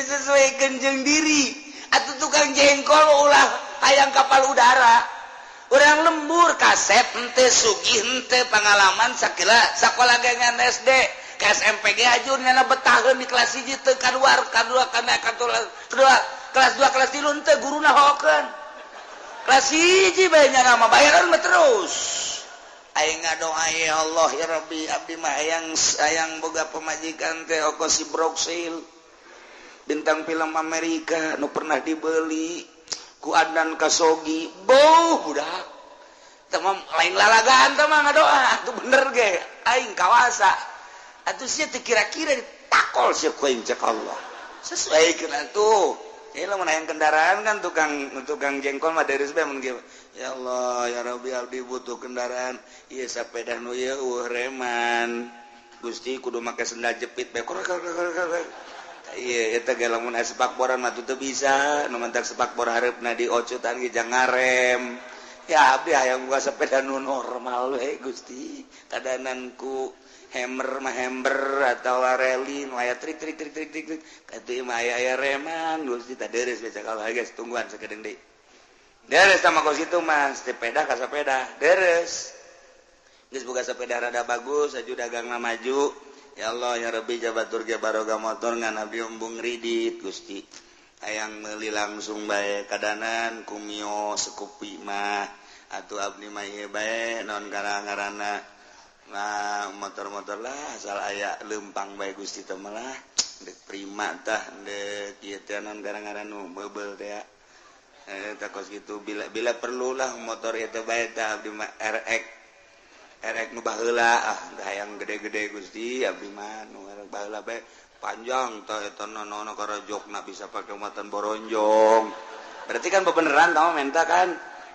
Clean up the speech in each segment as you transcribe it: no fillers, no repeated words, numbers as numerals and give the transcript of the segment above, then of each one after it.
disesuaikan jeung diri atuh tukang jengkol ulah hayang kapal udara urang lembur kasep henteu sugih henteu pengalaman sakila sakola gengan SD ke SMPG ajurnya betaheun di kelas 1 teu kaluar kadua kana kedua kelas 2 kelas 3 teu guruna hokeun kelas 1 bae nya mah bayaran mah terus aing ngadoa ya Allah ya Rabbi abdi mah hayang boga pamajikan teh ongkos si Broxil bintang film Amerika nu pernah dibeli ku Adnan Kasogi budak tamam lain lalagaan teh mah ngadoa atuh bener ge aing kawasa atuh sia teh kira-kira ditakol sia ku aing cek Allah sesuaikeun atuh ya lamun hayang kendaraan kan tukang jengkol mah dari sebab mun ya Allah ya Rabbi abdi butuh kendaraan ieu sapeda nu ieu reman Gusti kudu make sendal jepit bae iya eta ge lamun aya sepakboran mah teu bisa nu mentak sepakbor hareupna diocotan ge jang ngarem ya abdi hayang boga sepeda nu normal we Gusti kadanan ku hammer atau rally nu aya trik katu mah aya reman Gusti tah deres bae cakal guys tungguan sakedeung deui deres sama kos kitu mah sepeda ka sepeda deres geus boga sepeda rada bagus aju dagangna maju ya Allah ya Rabbi jabatur ge barokah motor ngan abdi embung ridit Gusti hayang meuli langsung bae kadanan kumio sekupi mah atuh abdi mah ieu bae naon ngaranna nah motor-motor lah asal aya leumpang bae Gusti teh mah lah dek prima tah dek ieu teh naon ngaranna nu beubel teh tah kos kitu bila perlu lah motor ieu teh bae tah abdi mah RX nu baheula hayang gede-gede Gusti abdi mah nu RX baheula bae panjang tah eta nono karajokna bisa pake muatan boronjong berarti kan bebeneran tah menta kan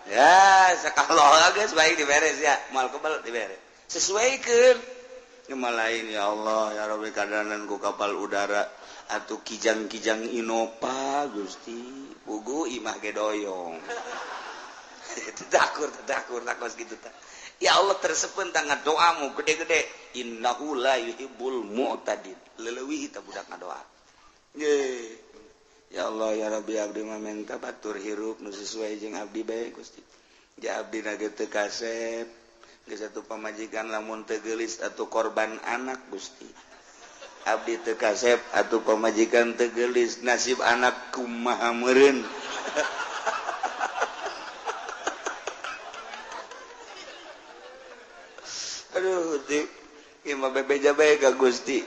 ya sakaloha geus baik diberes ya moal kebal diberes sesuaikeun geuma lain ya Allah ya Rabbi kadanan ku kapal udara atuh kijang-kijang Innova Gusti pugu imah ge doyong tadakur takos kitu tah ya Allah tersepen tangan doamu gede-gede innahu la yuhibbul mu'tadin leuwih teh budak ngadoa ye ya Allah ya Rabbi abdi mah minta batur hirup nu sesuai jeung abdi bae Gusti ja abdi na teu kasep geus atuh pamajikan lamun teu geulis atuh korban anak Gusti abdi teu kasep atuh pamajikan teu geulis nasib anak kumaha meureun aduh ieu mah bebeja bae ka Gusti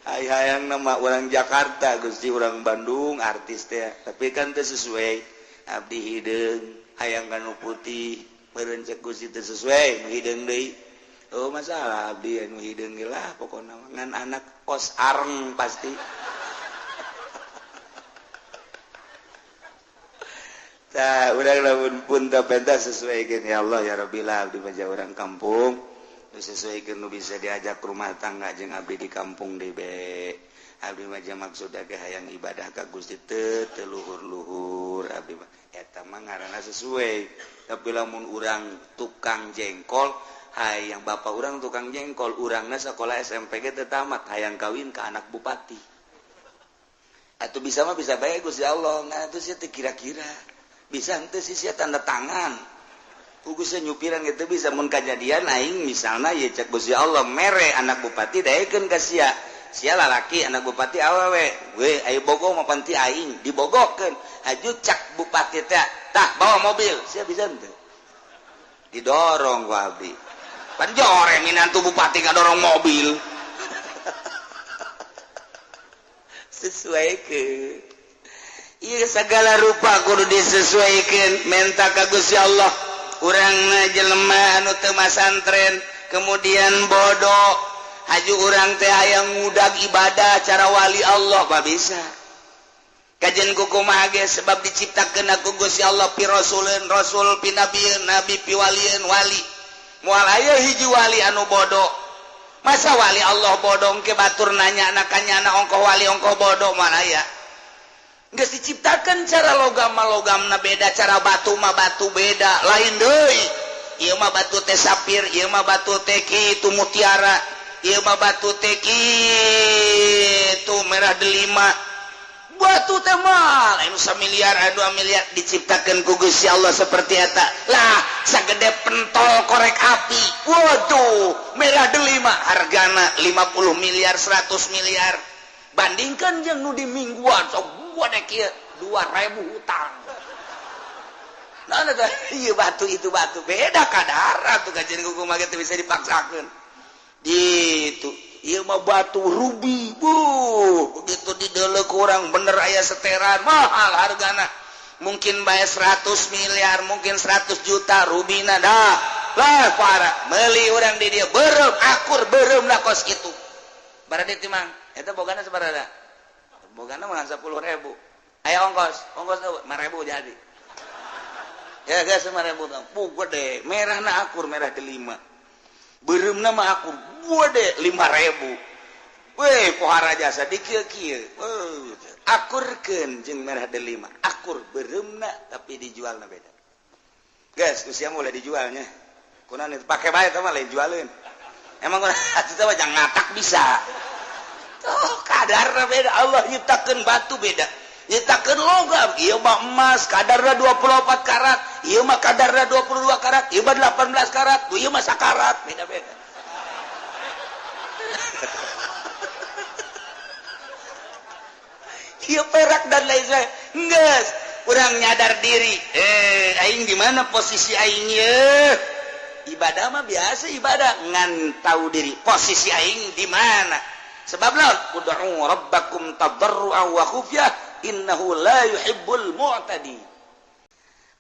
hayang nama orang Jakarta Gusti orang Bandung artis teh tapi kan teu sesuai abdi hideung hayang kanu putih meureun cek Gusti teu sesuai nu hideung deui oh masalah abdi anu hideung ge lah pokona ngan anak kos areng pasti tah urang lamun pun teh pentas sesuaikeun ya Allah ya Rabbi lah abdi mah urang kampung sesuaikan nu bisa diajak rumah tangga jeung abdi di kampung deui be abdi mah maksudna ge hayang ibadah ka Gusti teu luhur-luhur abdi mah eta mah ngaranna sesuai tapi lamun urang tukang jengkol hayang bapak urang tukang jengkol urangna sakola SMP ge teu tamat hayang kawin ka anak bupati atuh bisa mah bisa bae Gusti Allah nah atuh sia teh kira-kira bisa henteu sia tanda tangan Ugusnya nyupiran gitu bisa mun kejadian aing misalnya ya cek Gusti Allah mere anak bupati daekeun ka sia lalaki anak bupati awewe we ayo bogo mah panti aing dibogokeun aju cak bupati teh tah bawa mobil sia bisa henteu didorong ku abdi pan joreng minantu bupati ngadorong mobil sesuaikeun ieu segala rupa kudu disesuaikeun menta ka Gusti Allah urangna jelema anu teu masantren kemudian bodoh haju urang teh hayang ngudag ibadah cara wali Allah pa bisa kajen kumaha ge sebab diciptakeun ku Gusti Allah pi rasulun rasul pi nabieun nabi pi walieun wali moal aya hiji wali anu bodoh masa wali Allah bodoh ke batur nanya anakanya ongkoh wali ongkoh bodoh moal aya geus diciptakeun cara logam beda cara batu mah batu beda lain deui ieu mah batu teh sapir ieu mah batu teh kitu mutiara ieu mah batu teh kitu merah delima batu temal anu 1 miliar 2 miliar diciptakan ku Gusti Allah seperti eta lah sagede pentol korek api waduh merah delima hargana 50 miliar 100 miliar bandingkan jeung nu di mingguan sok gua dek kieu 2.000 hutang nah iya batu itu batu beda kadar tuh kajian kuku mage teu bisa dipaksakeun gitu ieu mah batu rubi begitu dideuleu ku urang bener aya seteran mahal hargana mungkin bae 100 miliar mungkin 100 juta rubina dah lah parah meuli urang di dieu beureum akur beureum lah kos kitu barade teh mang eta bogana sabaraha bogana mah 10.000 aya ongkos tuh 5.000 jadi ya guys 5.000 tuh gede merahna akur merah delima beureumna mah akur gede 5.000 weh pohara jasa dikieu-kieu akurkeun jeung merah delima akur beureumna tapi dijualna beda guys ku sia mulai dijualnya kunaon itu pake bae teh mah lain jualeun emang atuh teh jangan ngatak bisa kadarna beda Allah nyiptakeun batu beda nyiptakeun logam ieu mah emas kadarna 24 karat ieu mah kadarna 22 karat ieu mah 18 karat ieu mah sakarat beda-beda ieu perak dan lain sebagainya geus urang nyadar diri aing di mana posisi aing ieu ibadah mah biasa ibadah ngan tahu diri posisi aing di mana sebab naon ud'u rabbakum tadarruan wa khufyah innahu la yuhibbul mu'tadi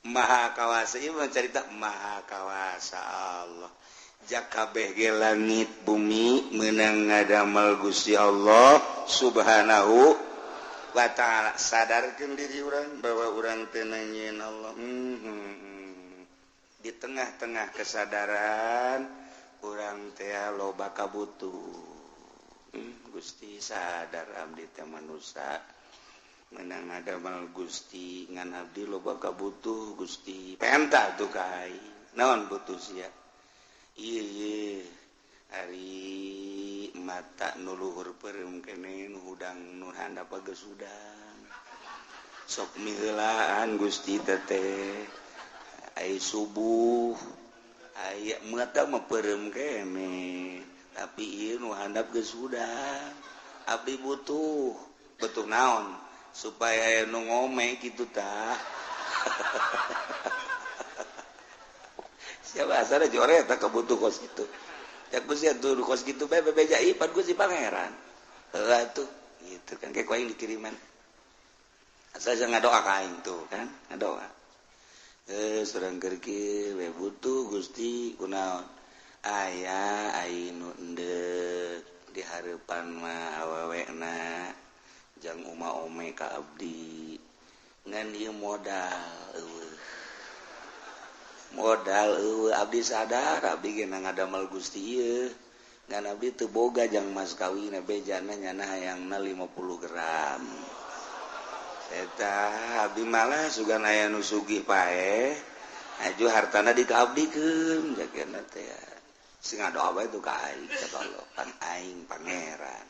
maha kawasa ieu cerita maha kawasa Allah jakabeh ge langit bumi meunang ngadamel Gusti Allah subhanahu wa ta'ala sadarkeun diri urang bahwa urang teh nanyain Allah di tengah-tengah kesadaran urang teh loba kabutuh Gusti sadar abdi teh manusia menang ngadamel Gusti ngan abdi loba kabutuh Gusti penta tuh kai naon butuh sia ieu ari mata nu luhur peureum keneh nu hudang nu handap geus udang sok miheulaan Gusti teh ai subuh aya mata mah peureum keneh tapi ieu nu handap geus udang abdi butuh naon supaya nu ngome kitu tah siapa asal jore tak kebutuh kos gitu ya Gusti atuh kos gitu bae bebeja ipan Gusti pangeran atuh gitu kan kayak aing dikiriman asal jangan ngadoa ka aing tuh kan ngadoa surang keur kieu we butuh Gusti kunaon aya aing nu endeuh di hareupan mah awewena jang uma-ome ka abdi ngan ieu modal abdi sadar abdi ge ngadamel Gusti ieu ngan abdi teu boga jang mas kawina bejana nyana hayangna 50 gram eta abdi malah sugan aya nu sugih pae aju hartana dikaabdikeun jakeuna teh sing ngadoa bae tu ka aing Allah pan aing pangeran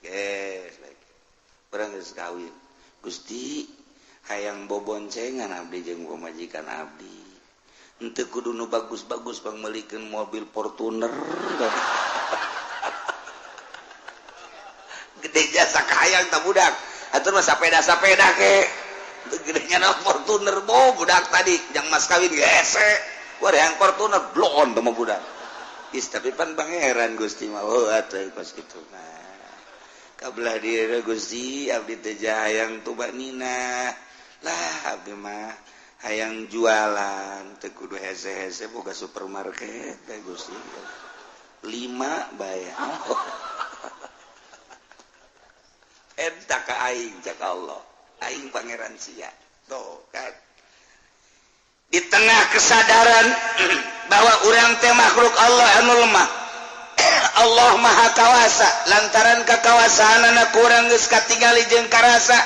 geus urang geus kawin Gusti hayang boboncengan abdi jeung pamajikan abdi henteu kudu nu bagus-bagus pang meulikeun mobil Fortuner gede jasa kahayang ta budak atuh mah sapeda ke gedenya na Fortuner budak tadi jang mas kawin gese wah yang Fortuner blon teh mah budak is tapi pan pangeran Gusti mah atuh kos kitu nah kabelah diri Gusti abdi teh hayang tuba nina lah abdi mah hayang jualan teu kudu hese-hese boga supermarket teh Gusti 5 bayar eta ka aing cak Allah aing pangeran sia tuh kan di tengah kesadaran bahwa urang teh makhluk Allah anu lemah Allah maha kawasa lantaran kakawasaanna kurang geus katingali jeung karasa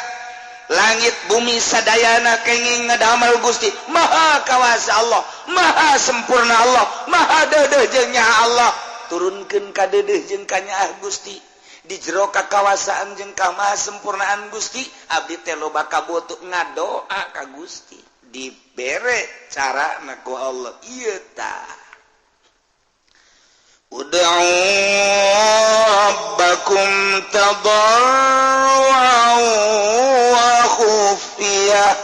langit bumi sadayana kenging ngadamel Gusti maha kawasa Allah maha sempurna Allah maha deudeuh jeung nyaha Allah turunkeun ka deudeuh jeung ka nyaha Gusti di jero kakawasaan jeung kamasempurnaan Gusti abdi teh loba kabotu ngadoa ka Gusti dibere carana ku Allah ieu tah ud'u rabbakum tadarruan wa khufiyah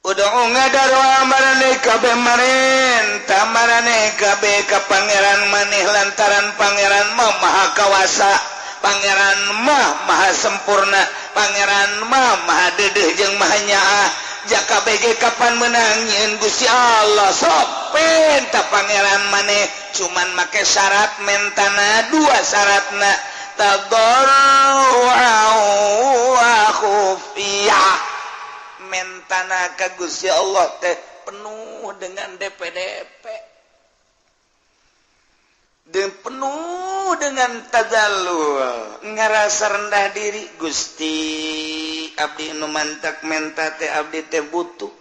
ud'u ngadarwa marane kabeh marentah marane kabeh ka pangeran maneh lantaran pangeran mah maha kawasa pangeran mah maha sempurna pangeran mah maha deudeuh jeung maha nyaah jaka bege kapan menang nyeun Gusti Allah sok pentah pangeran maneh cuman make syarat mentana dua syaratna tadarruan wa khufiyah mentana ka Gusti Allah teh penuh dengan DP-DP dan penuh dengan tadallul ngarasa rendah diri Gusti abdi nu mantak menta teh abdi teh butuh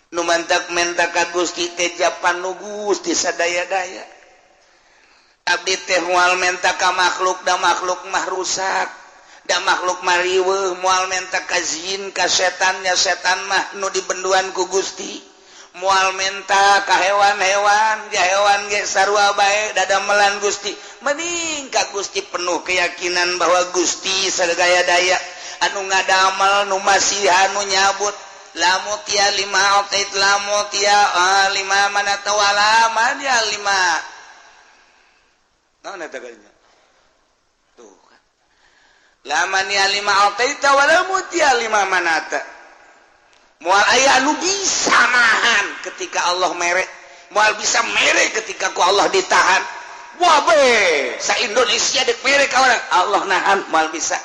nu mantak menta ka Gusti teh japan nu Gusti sadaya-daya abdi teh moal menta ka makhluk da makhluk mah rusak da makhluk mariweuh moal menta ka jin ka setannya setan mah nu dibenduan ku Gusti moal menta ka hewan-hewan ja hewan ge sarua bae dadamelan Gusti mending ka Gusti penuh keyakinan bahwa Gusti sadaya daya anu ngadamel nu masihan nu nyabut lamut ya lima autait lamut ya lima manata wala man ya lima naon eta kalinya tuh kan laman ya lima autait wala mut ya lima manata moal aya anu bisa nahan ketika Allah mere moal bisa mere ketika ku Allah ditahan wah be sa Indonesia dek mere ka orang Allah nahan moal bisa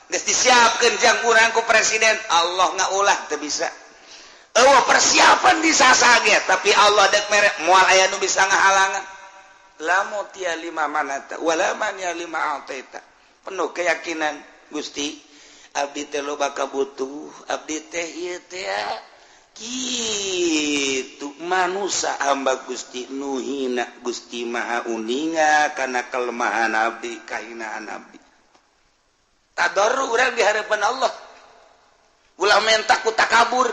geus disiapkeun jang urang ku presiden Allah ngaulah teu bisa eueuh persiapan disasage tapi Allah dek mere moal aya nu bisa ngahalangan lamut ya lima manata wala man ya lima ataita penuh keyakinan Gusti abdi teh loba kabutuh abdi teh ieu teh kitu manusia hamba Gusti nu hina Gusti maha uninga kana kelemahan abdi kahinaan abdi tadarru urang di hareupan Allah ulah menta ku takabur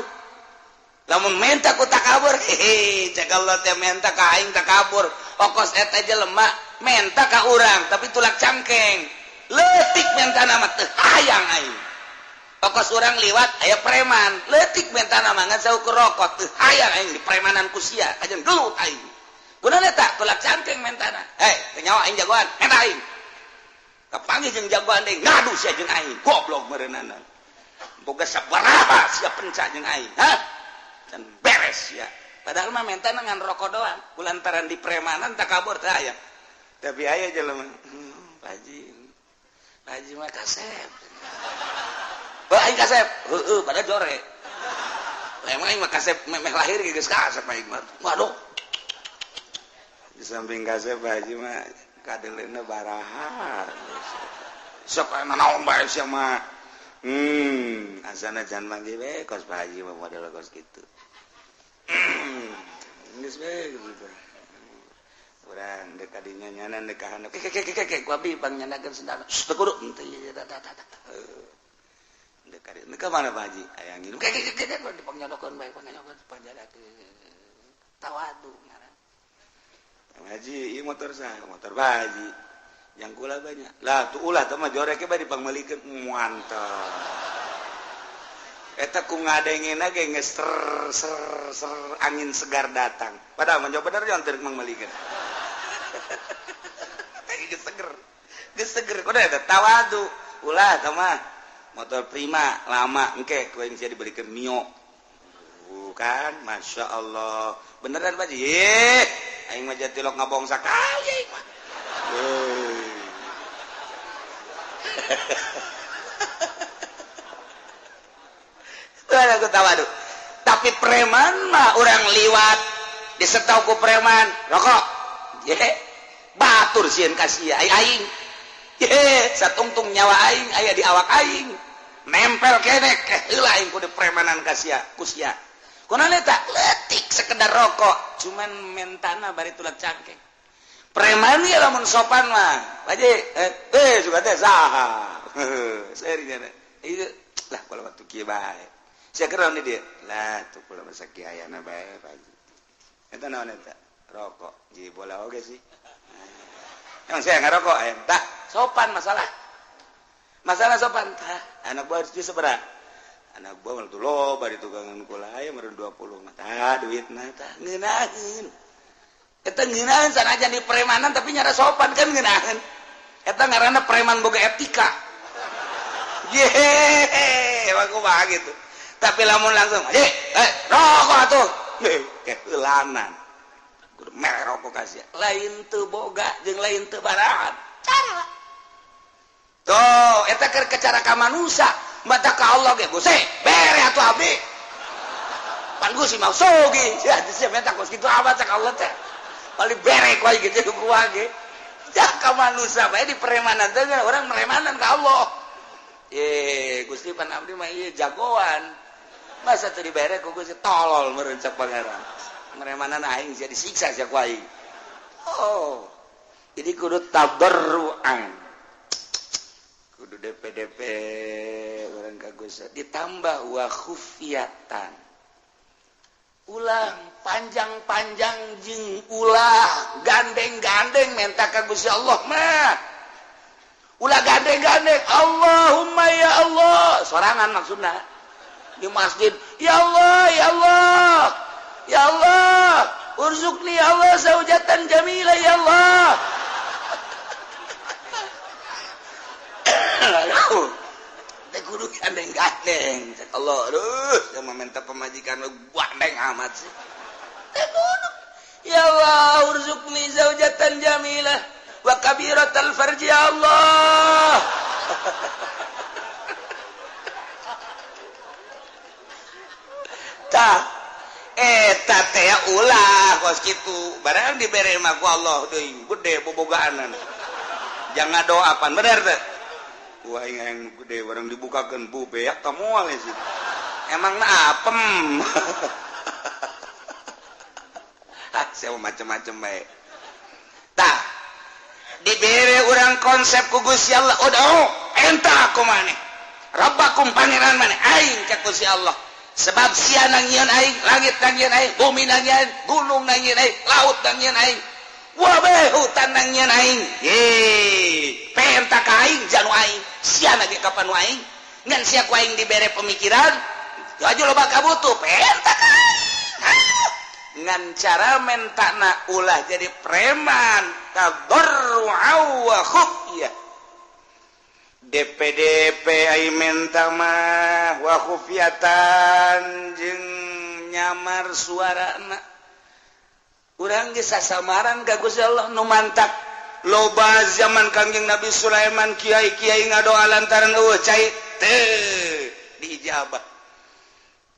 lamun menta ku takabur cek Allah teh menta ka aing takabur okos eta jelema menta ka urang tapi tulak cangkeng leutik mentana mah teu hayang aing pokos orang liwat aya preman leutik mentana mah ngan saukur rokok teu hayang aing di premanan ku sia ajeun gelut aing kunaon eta tulak cangkeng mentana teu nyawa aing jagoan eta aing kapanggih jeung jagoan deui ngadu sia jeung aing goblok meureunana boga sabaraha sia penca jeung aing dan beres ya padahal mah mentana ngan rokok doang kulantaran di premanan takabur teu aya tapi aya jelema Haji mah kasep aing kasep pada jore emang aing mah kasep meh lahir geus kasep aing mah waduh di samping kasep Haji mah kadeleuna baraha sok aya naon bae sia mah asana jan manggi we kos Pak Haji mah model kos kitu geus we gitu urang dek kadinya nyanan dek kahana ke ku abdi pang nyanakeun sendana teu kudu teu dek kadi ka mana Pak Haji aya ngilu ke dipangnyodokkeun bae pangnyodokkeun panjadakeun tawadu ngaran Pak Haji ieu motor saha motor Pak Haji yang kula banyak lah tu ulah teh mah joreke bae dipangmelikeun mantap eta ku ngadengena ge geus ser angin segar datang padahal mah bener jangan teu mangmelikeun geus seger kudu eta tawadu ulah tah mah motor prima lama engke ku aing sia dibelikeun Mio kan Masya Allah beneran Pak Haji aing mah jatilok ngabong sakali aing mah aku tawadu tapi preman mah orang liwat disetau ku preman rokok batur sieun ka sia aing satungtung nyawa aing aya di awak aing nempel keneh heula aing ku di premanan ka sia ku sia kunaon eta leutik sekedar rokok cuman mentana bari tulak cangkeng preman ya lamun sopan mah Pak Haji suka teh saha serinya ieu lah kalau waktu kieu bae sia keron dia lah tuh kula masa kiayana bae Pak Haji eta naon eta rokok ji bola oge sih emang saya ngarokok tak sopan masalah sopan tah anak buah itu seberapa anak buah tuh loba di tugangan kula aya meureun 20 mah tah duitna tah ngeunaheun eta ngeunaheun sanajan di premanan tapi nyara sopan kan ngeunaheun eta ngaranna preman boga etika aku mah gitu tapi lamun langsung rokok atuh keulanan kudu mere rokok kasih lain teu boga jeung lain teu barahan cara tuh eta keur cara ka manusia mata ka Allah ge Gusti bere atuh abdi pan Gusti mau sogi ya sia meta kos kitu apa cak Allah teh paling bere ku gitu ku ge cak ka manusia bae di peremanan teh orang meremanan ka Allah Gusti pan abdi mah ieu jagoan masa teu dibere ku Gusti tolol meureun cak pangeran meremanan aing sia disiksa sia ku aing jadi kudu tabarruan kudu DP orang kagus ditambah wa khufiyatan ulah panjang-panjang jeung ulah gandeng-gandeng minta ka Gusti Allah mah ulah gandeng-gandeng Allahumma ya Allah sorangan maksudna di masjid ya Allah ya Allah ya Allah urzuqni ya Allah zaujatan jamilah ya Allah kudu gandeng-gandeng Allah aduh yang meminta pemajikan lu gandeng amat sih ya Allah urzuqni zaujatan jamilah wa kabiratal farji ya Allah tah eta teh ulah kos kitu barang dibere mah ku Allah deui gede bobogaanan jangan doapan bener teh wah yang gede barang dibukakan bu beak kamu alih sih emang na apem saya macam-macam baik tah dibere orang konsep ku Gusti Allah entah aku maneh rabbakum pangeran maneh aing ka Gusti Allah sebab sia nangieun aing langit nangieun aing bumi nangieun gunung nangieun aing laut nangieun aing wabeh hutan nangieun aing penta ka aing janu aing sia lagi kapan aing ngan sia ku aing dibere pemikiran aju loba kabutuh penta ka ngan cara mentana ulah jadi preman tadarru'u wa khufyah DPDP ai menta mah wa khufyatan jeung nyamar suarana urang ge sasamaran ka Gusti Allah nu mantak loba zaman Kangjeng Nabi Sulaiman kiai-kiai ngadoa lantaran eueuh cai teu diijabah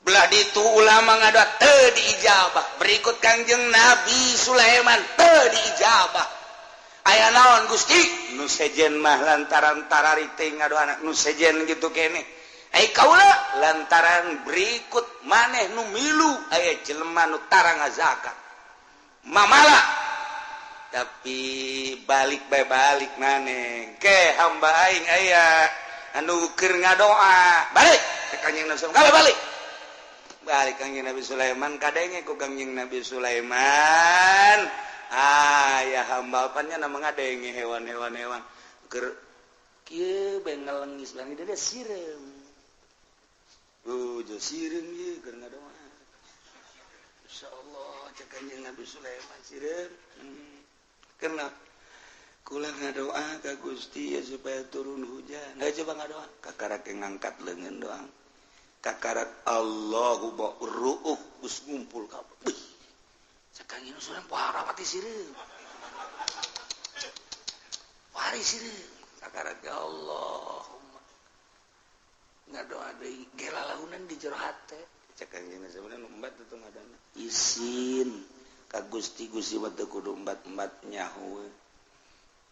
belah ditu ulama ngadoa teu diijabah berikut Kangjeng Nabi Sulaiman teu diijabah aya naon Gusti nu sejen mah lantaran tararite ngadoa nu sejen gitu kene ai kaula lantaran berikut maneh nu milu aya jelema nu tara ngazakat mamala tapi balik maneh ke hamba aing aya anu keur ngadoa balik ke Kangjeng Nabi Sulaiman balik Kangjeng Nabi Sulaiman kadenge ku Kangjeng Nabi Sulaiman aya hamba apanya nama ngadenge hewan-hewan keur kieu bengel leungis langit dia sireum jo sireum ieu keur ngadoa insyaallah cek Kangjeng Nabi Sulaiman sireum kena kula ngadoa ka Gusti ya supaya turun hujan coba ngadoa kakarak ngangkat leungeun doang kakarak Allahu ru'uf us ngumpul kabeh sakangin surang pohara pati sireum pari sireum kakarak ya Allahumma ngadoa deui gelalahunan di jero hate sakangin sebenarnya umbat itu ngadana isin ka Gusti mah teu kudu umbat-umbat nyaho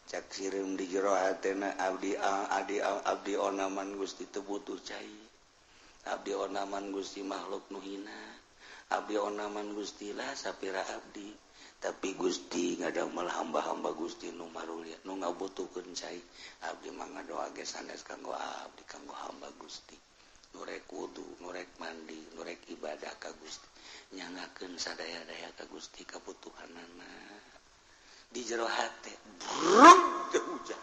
cak sireum di jero hatena abdi onaman Gusti teu butuh cai abdi onaman Gusti makhluk nu hina abdi onaman Gusti lah sapira abdi tapi Gusti ngadang malah hamba-hamba Gusti nu marulia nu ngabutuhkeun cai abdi mah ngadoa ge sanes kanggo abdi kanggo hamba Gusti nurek wudu nurek mandi nurek ibadah ka Gusti nyangakeun sadaya-daya ka Gusti kabutuhanana di jero hate brung teu hujan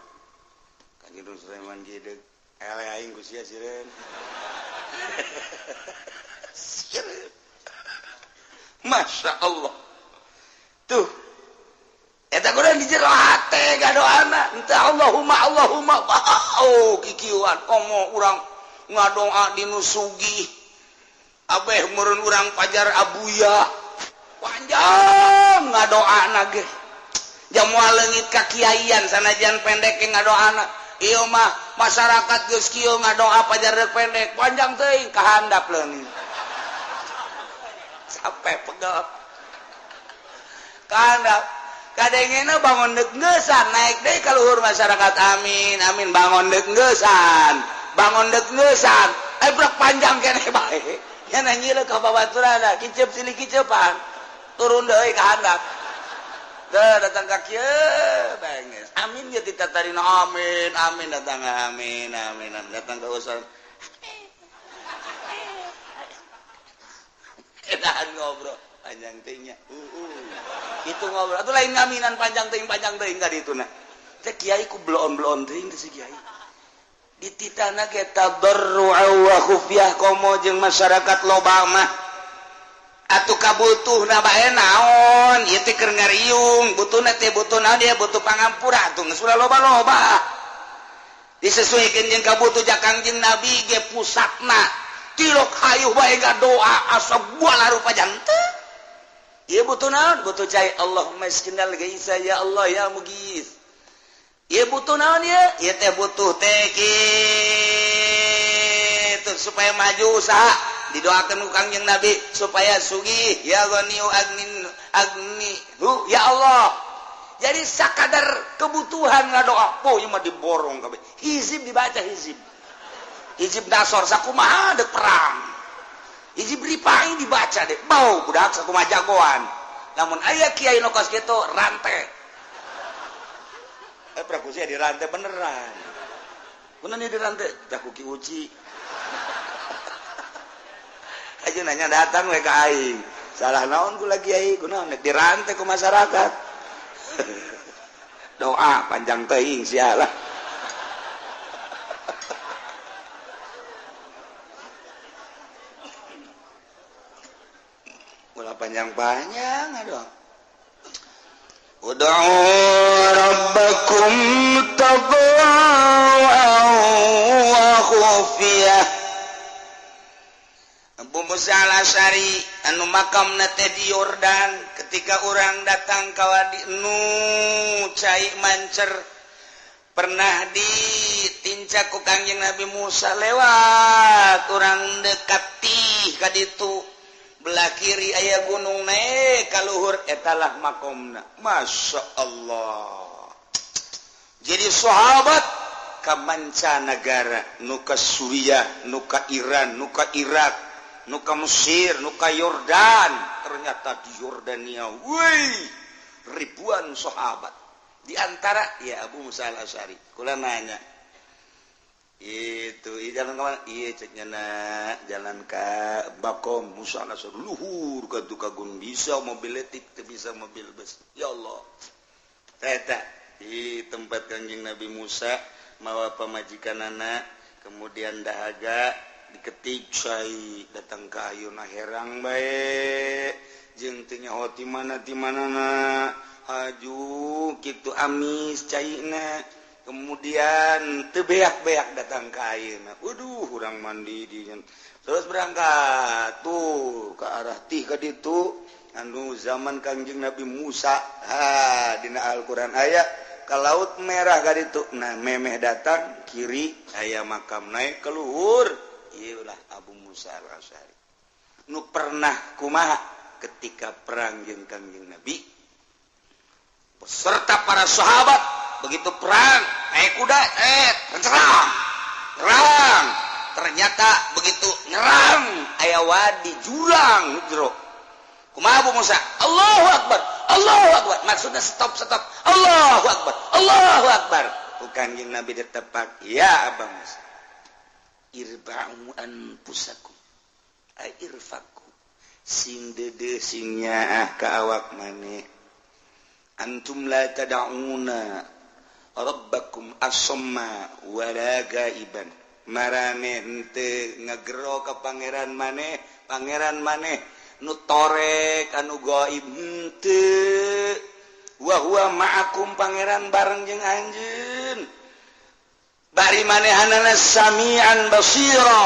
kanjeng Sulaiman gede ele aing ku sia sireun Masya Allah tuh eta kudu di jero hate gadoana entah Allahumma oh kikieuan komo urang ngadoa di nusugi abeh meureun urang pajar abuya panjang ngadoana ge jamual leungit ka kiaian sanajan pendek ke ngadoana ieu mah masyarakat geus kieu ngadoa pajar rek pendek panjang teuing kahandap leungit sampai pegel kahandap kadengena bangun deuk ngeusan naik deui ka luhur masyarakat amin amin bangun deuk ngeusan bangun dek ngeusan brek panjang keneh bae nya nyileuk ka babaturanna kicep silih kicepan turun deui ka handap teu datang ka kieu beungeus amin ge ditatarina amin amin datang amin amin datang ka usul edan ngobrol panjang teuing nya kitu ngobrol atuh lain ngaminan panjang teuing enggak dituna teh kiai ku bloon-bloon teuing teh si kiai dititana kita berru'a wa khufyah komo jeung masyarakat loba mah atuh kabutuhna bae naon ieu teh keur ngariung butuhna teh butuh naon dia butuh pangampura atuh geus ulah loba-loba disesuaikeun jeung kabutuh Kangjeng Nabi ge pusatna tilok hayuh bae doa asa buala rupa janteu ieu butuh naon butuh cai Allahumma isqinal ghaitha ya Allah ya mughits ieu butuh naon ieu? Ieu teh butuh teh kitu supaya maju usaha didoakeun ku Kangjeng Nabi supaya sugih ya ghaniyu agnihu ya Allah. Jadi sakadar kebutuhan ngadoa poe ieu mah diborong kabeh. Hizib dibaca hizib. Hizib dasor sakumaha deuk perang. Hizib ripaing dibaca deh. Bau budak sakumaha jagoan. Namun aya kiai nu kos kitu rantai prakusia di rantai beneran nih di rantai tak kuki uci aja nanya datang we ka aing salah naon ku lagi aing kunaon di rantai ku masyarakat doa panjang teuing sialah ulah panjang-panjang aduh Ud'u rabbakum tadarruan wa khufyah. Abu Musa al-Asy'ari anu makamna teh di Yordan ketika orang datang ka wadi nu cai mancer pernah ditincak ku Kangjeng Nabi Musa lewat orang dekati ka ditu belah kiri aya gunung naik kaluhur etalah makomna Masya Allah jadi sahabat ka mancanagara nu ka Suriah nu ka Iran nu ka Irak nu ka Mesir nu ka Yordan ternyata di Yordania ribuan sahabat di antara ya Abu Musa al-Asy'ari kula nanya itu jalan ke mana? Iya ceknya nak jalan ke Bakom Musa al-Asy'ari luhur ka gun bisa mobil etik bisa mobil bus ya Allah eta di tempat Kangjeng Nabi Musa mawa pamajikan anak kemudian dahaga diketik sai datang ke ayeuna herang bae jeung teu nyaho ti manana haju kitu amis caina kemudian tebeak-beak datang ke ayeuna waduh urang mandi di terus berangkat tuh ke arah tih ka ditu anu zaman Kangjeng Nabi Musa dina Al-Qur'an aya ka laut merah ka ditu nah memeh datang kiri aya makam naik ke luhur ieu ulah Abu Musa al-Asy'ari nu pernah kumaha ketika perang jeung Kangjeng Nabi beserta para sahabat begitu perang naik kuda nyerang ternyata begitu nyerang aya wadi jurang jero kumaha Abu Musa Allahu Akbar Allahu Akbar maksudnya stop Allahu Akbar Kanjeng Nabi ditepak ya Abang Musa irba'u anfusakum irfaku sing dede sing nyaah ka awak maneh antum la tad'una rabbakum as-samma wala gaiban marane henteu ngagero ka pangeran maneh nu torek anu gaib henteu wa huwa ma'akum pangeran bareng jeung anjeun bari manehanana samian basira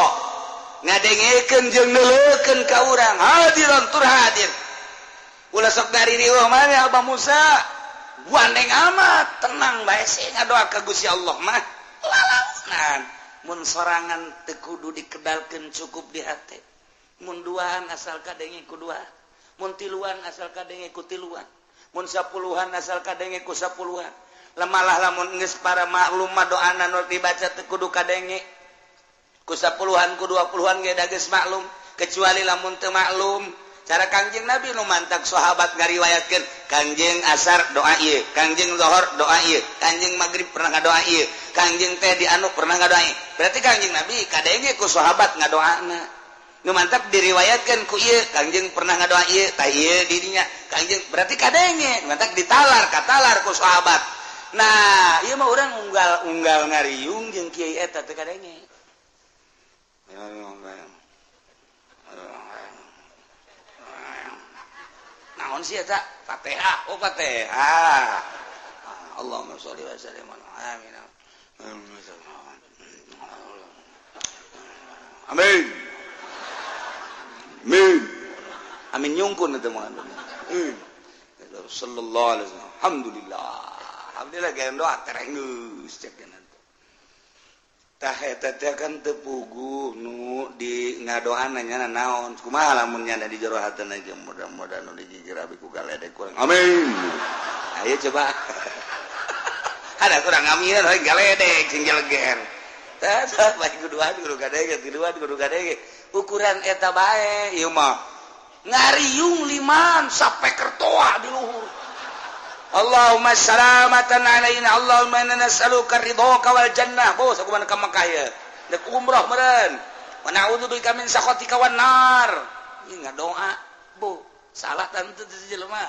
ngadengekeun jeung neuleukeun ka urang hadiran tur hadir ulah sok dari riweuh mane Abah Musa wandeng amat tenang bae sih ngadoa ka Gusti Allah mah lalaunan mun sorangan teu kudu dikedalkeun cukup di hate mun duaan asal kadenge ku dua mun tiluan asal kadenge ku tiluan mun sapuluhan asal kadenge ku sapuluhan lemalah lamun geus para maklum mah doana nu dibaca teu kudu kadenge ku sapuluhan ku 20-an ge da geus maklum kecuali lamun teu maklum cara Kangjeng Nabi nu mantak sahabat ngariwayatkeun Kangjeng asar doa ieu Kangjeng zuhur doa ieu Kangjeng magrib pernah ngadoa ieu Kangjeng teh di anu pernah ngadoa ieu berarti Kangjeng Nabi kadenge ku sahabat ngadoana nu mantap diriwayatkeun ku ieu Kangjeng pernah ngadoa ieu tah ieu dirinya Kangjeng berarti kadenge mantap katalar ku sahabat nah ieu mah urang unggal ngariung jeung kiai eta teh kadenge naon sih eta Fatihah Fatihah Allahumma sholli wa sallim amin amin amin amin nyungkun eta mah sallallahu alaihi wasallam alhamdulillah gawe doa tereng geus cek tah eta teh kan teu puguh nu di ngadoana nya naon kumaha lamun nya di jero hatena ge mudah-mudahan nu dijijir abi ku galedek kurang amin ayo coba ada kurang amin we galedek sing jeleger tah bae kuduan kudu gadege ukuran eta bae ieu mah ngariung liman sampai kertoa di luhur Allahumma salamatan alaina Allahumma inna nas'aluka ridhaka wal jannah bos aku mana ka Makkah ya dek umrah meureun wa na'udzubika min sakhatika wan nar ieu ngadoa bo salah tante teh jelema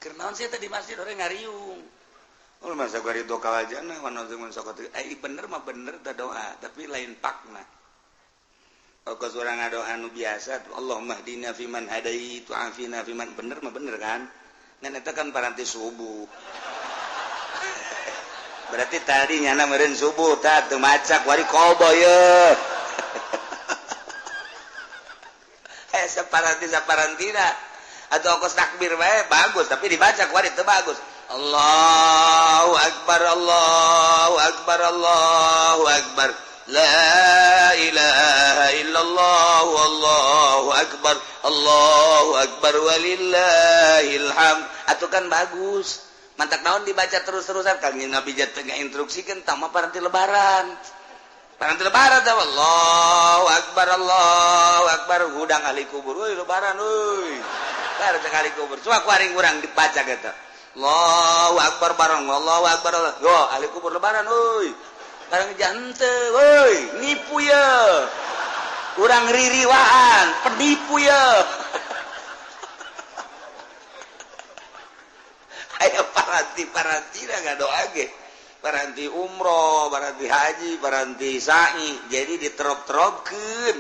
keur naon sih teh di masjid orang ngariung ul masa gua ridhaka wal jannah wa na'udzubika min sakhatika bener mah bener teh doa tapi lain pakna kalau surang ngadoa anu biasa Allahumma hdina fiman hadait wa afina fiman bener mah bener kan ngan eta kan paranti subuh berarti tadi nyana meureun subuh tah teu macak wari qobo ye saparantina atau ongkos takbir bae bagus tapi dibaca wari teu bagus Allahu akbar Allahu akbar Allahu akbar la ilaha illallah wallahu akbar walillahil hamd atuh kan bagus mantak naon dibaca terus-terusan Kangjeng Nabi teh ngainstruksikeun tah mah paranti lebaran tah Allahu akbar hudang ahli kubur euy lebaran euy bar teh ahli kubur coba kuaring urang dibaca eta Allahu akbar bareng Allahu akbar yo ahli kubur lebaran euy barang jante woi nipu ya kurang ririwaan penipu ya ayo paranti nggak doa ge paranti umroh paranti haji paranti sa'i jadi diterop-teropkeun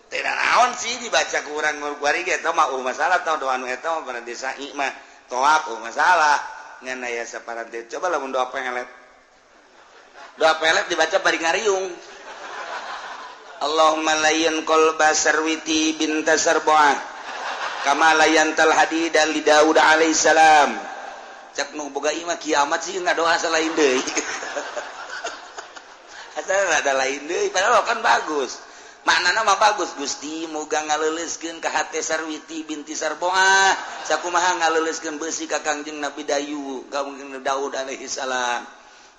teh naon sih dibaca kurang ngurang ge eta mah masalah tah doa nu eta mah paranti sa'i mah toap masalah ngan aya saparanti coba lamun doa pengelet doa pelet dibaca bari ngariung Allahumma layyan qalba sarwiti binta sarboah kama layyantal hadida li Daud alaihi salam cek nu boga imah kiamat sih ngadoa salain deui asal ada lain deui padahal kan bagus maknana mah bagus Gusti muga ngaleuleskeun ka hate sarwiti binti sarboah sakumaha ngaleuleskeun beusi ka Kangjeng Nabi Daud alaihi salam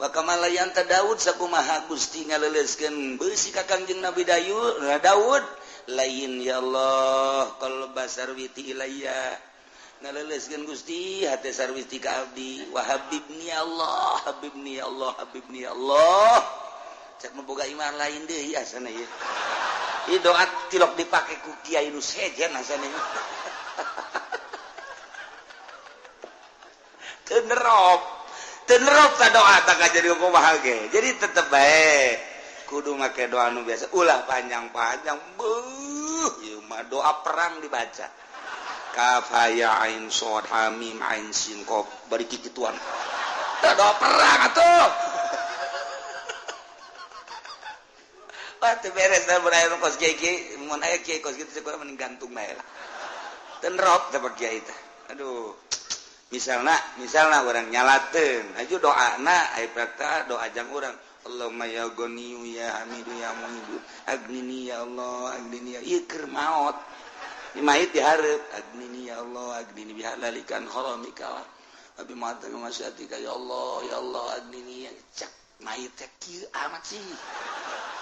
wa kamalayan ta Daud sakumaha Gusti ngaleuleskeun beusi ka Kangjeng Nabi Daud lain ya Allah qalba sarwiti ilayya ngaleleskeun Gusti hate sarwis ti ka abdi wa habibni Allah habibni Allah habibni Allah cek memboga iman lain deui asana ieu ieu doa tilok dipake ku kiai nu sejen asana ieu teu nerop ta doa tak jadi kumaha ge jadi tetep bae kudu make doa nu biasa ulah panjang-panjang ieu mah doa perang dibaca kaf ya ain shad ha mim ain sin qaf bari kikituan doa perang atuh pati beres da berair kos kiai mun aya kiai kos kitu cek mending gantung bae lah teu nerop da kiai teh aduh misalna orang nyalateun aju doana aya praktek doa jang urang Allahumma ya ghaniyu ya hamidu ya mu'idu agnini ya Allah agnini ya ieu keur maot imait dihareup agnini ya Allah agnini bihalalikan haramika wa bi ma'ata masyatika ya Allah agnini ya cak mait teh kieu amat sih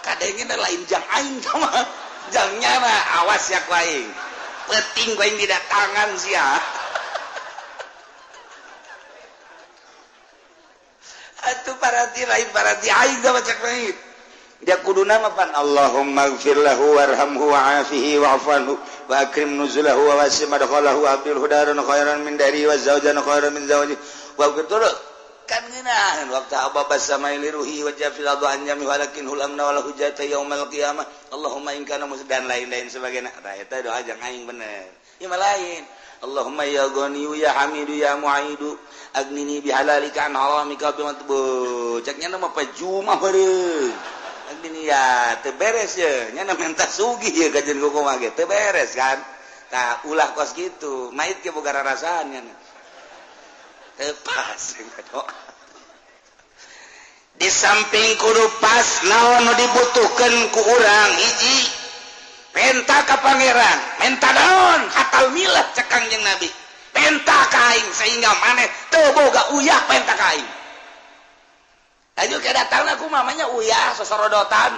kadenge lain jang aing mah jangnya mah awas ya ku aing peuting ku aing didatangan sia atuh parati lain parati aing da baca mait dia kuduna mah pan Allahumma ighfir lahu warhamhu wa'afihi wa'fu wa akrim nuzulahu wa wasi' madkhalahu wa abdil hudaran khairan min dari wa zawjan khairan min zawji wa betul kan ngeunaheun waktu ababa samai liruhi wa jafil adu anjami walakin hulamna wala hujata yaumil qiyamah Allahumma in kana musdan lain-lain sebagainya da eta doa jang aing bener ieu mah lain Allahumma ya ghaniyu ya hamidu ya mu'idu agnini bihalalika an haramika bi matbu ceknya mah pajumah beureung agnini ya teu beres ye nya minta sugih ye kajen kumaha ge teu beres kan tah ulah kos kitu mait ge boga rarasaan nya teu pas doa di samping kudu pas naon nu dibutuhkeun ku urang hiji penta ka pangeran menta daun hatal milah cek Kangjeng Nabi penta kaing sehingga maneh teu boga uyah penta kaing aju ke datangna ku mamanya uyah sosorodotan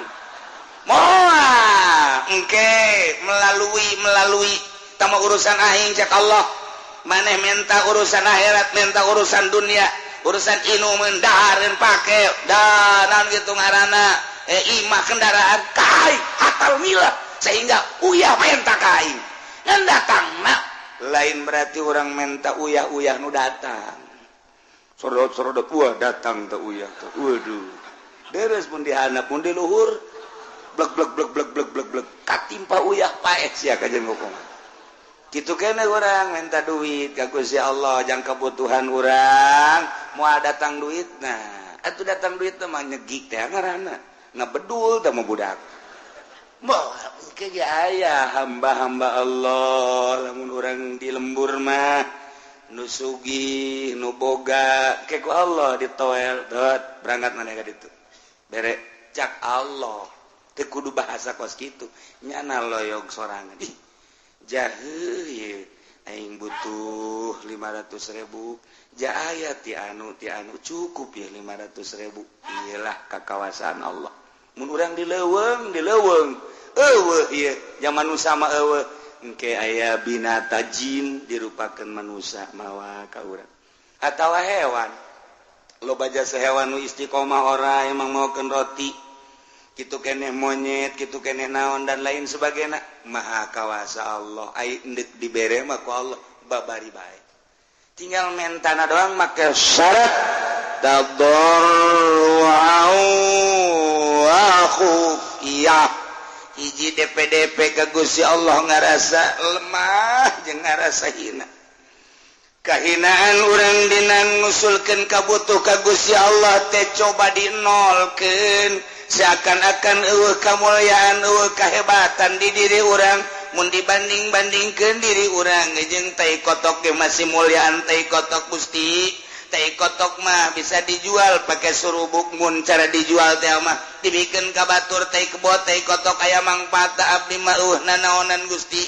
moal engke melalui tama urusan aing cek Allah maneh minta urusan akhirat minta urusan dunia urusan inu mendahareun pake danan gitu ngaranna imah kendaraan kaing hatal milah sehingga uyah minta kain ngan datang nak lain berarti orang minta uyah nu datang sorodot buah datang teu uyah teh waduh beres pun dihandap pun di luhur blek katimpa uyah paeh sia kajen ngomong kitu keneh urang minta duit ka Gusti Allah jang kebutuhan urang moal datang duit nah atuh datang duit teh mah nyegik teh ngaranna ngabedul teh mah budak moal ke aya hamba-hamba Allah lamun urang di lembur mah nu sugih nu boga ke ku Allah ditoel dot berangkat maneh ka ditu bere cak Allah teu kudu bahasa kos kitu nyana loyog sorangan ih jaheuh ye aing butuh 500.000 ja aya ti anu cukup ya 500.000 iyalah kakawasan Allah mun urang dileuweung eueuh ieu zaman nu sama eueuh engke aya binata jin dirupakeun manusia mawa ka urang atawa hewan loba jasa hewan nu istiqomah ora emang maokeun roti kitu keneh monyet kitu keneh naon dan lain sebagainya maha kawasa Allah ai endek dibere mah ku Allah babari bae tinggal mentana doang make syarat tadarru'u wa khufiyah hiji DP ka Gusti Allah ngarasa lemah jeung ngarasa hina kahinaan urang dina ngusulkeun kabutuh ka Gusti Allah teh coba dinolkeun seakan-akan eueuh kamulyaan eueuh kahebatan di diri urang mun dibanding-bandingkeun diri urang jeung tai kotok ge masih mulyaan tai kotok Gusti tai kotok mah bisa dijual pakai surubuk mun cara dijual teh mah dibikeun ka batur tai kebo tai kotok aya mangpaat abdi mah nanaonan Gusti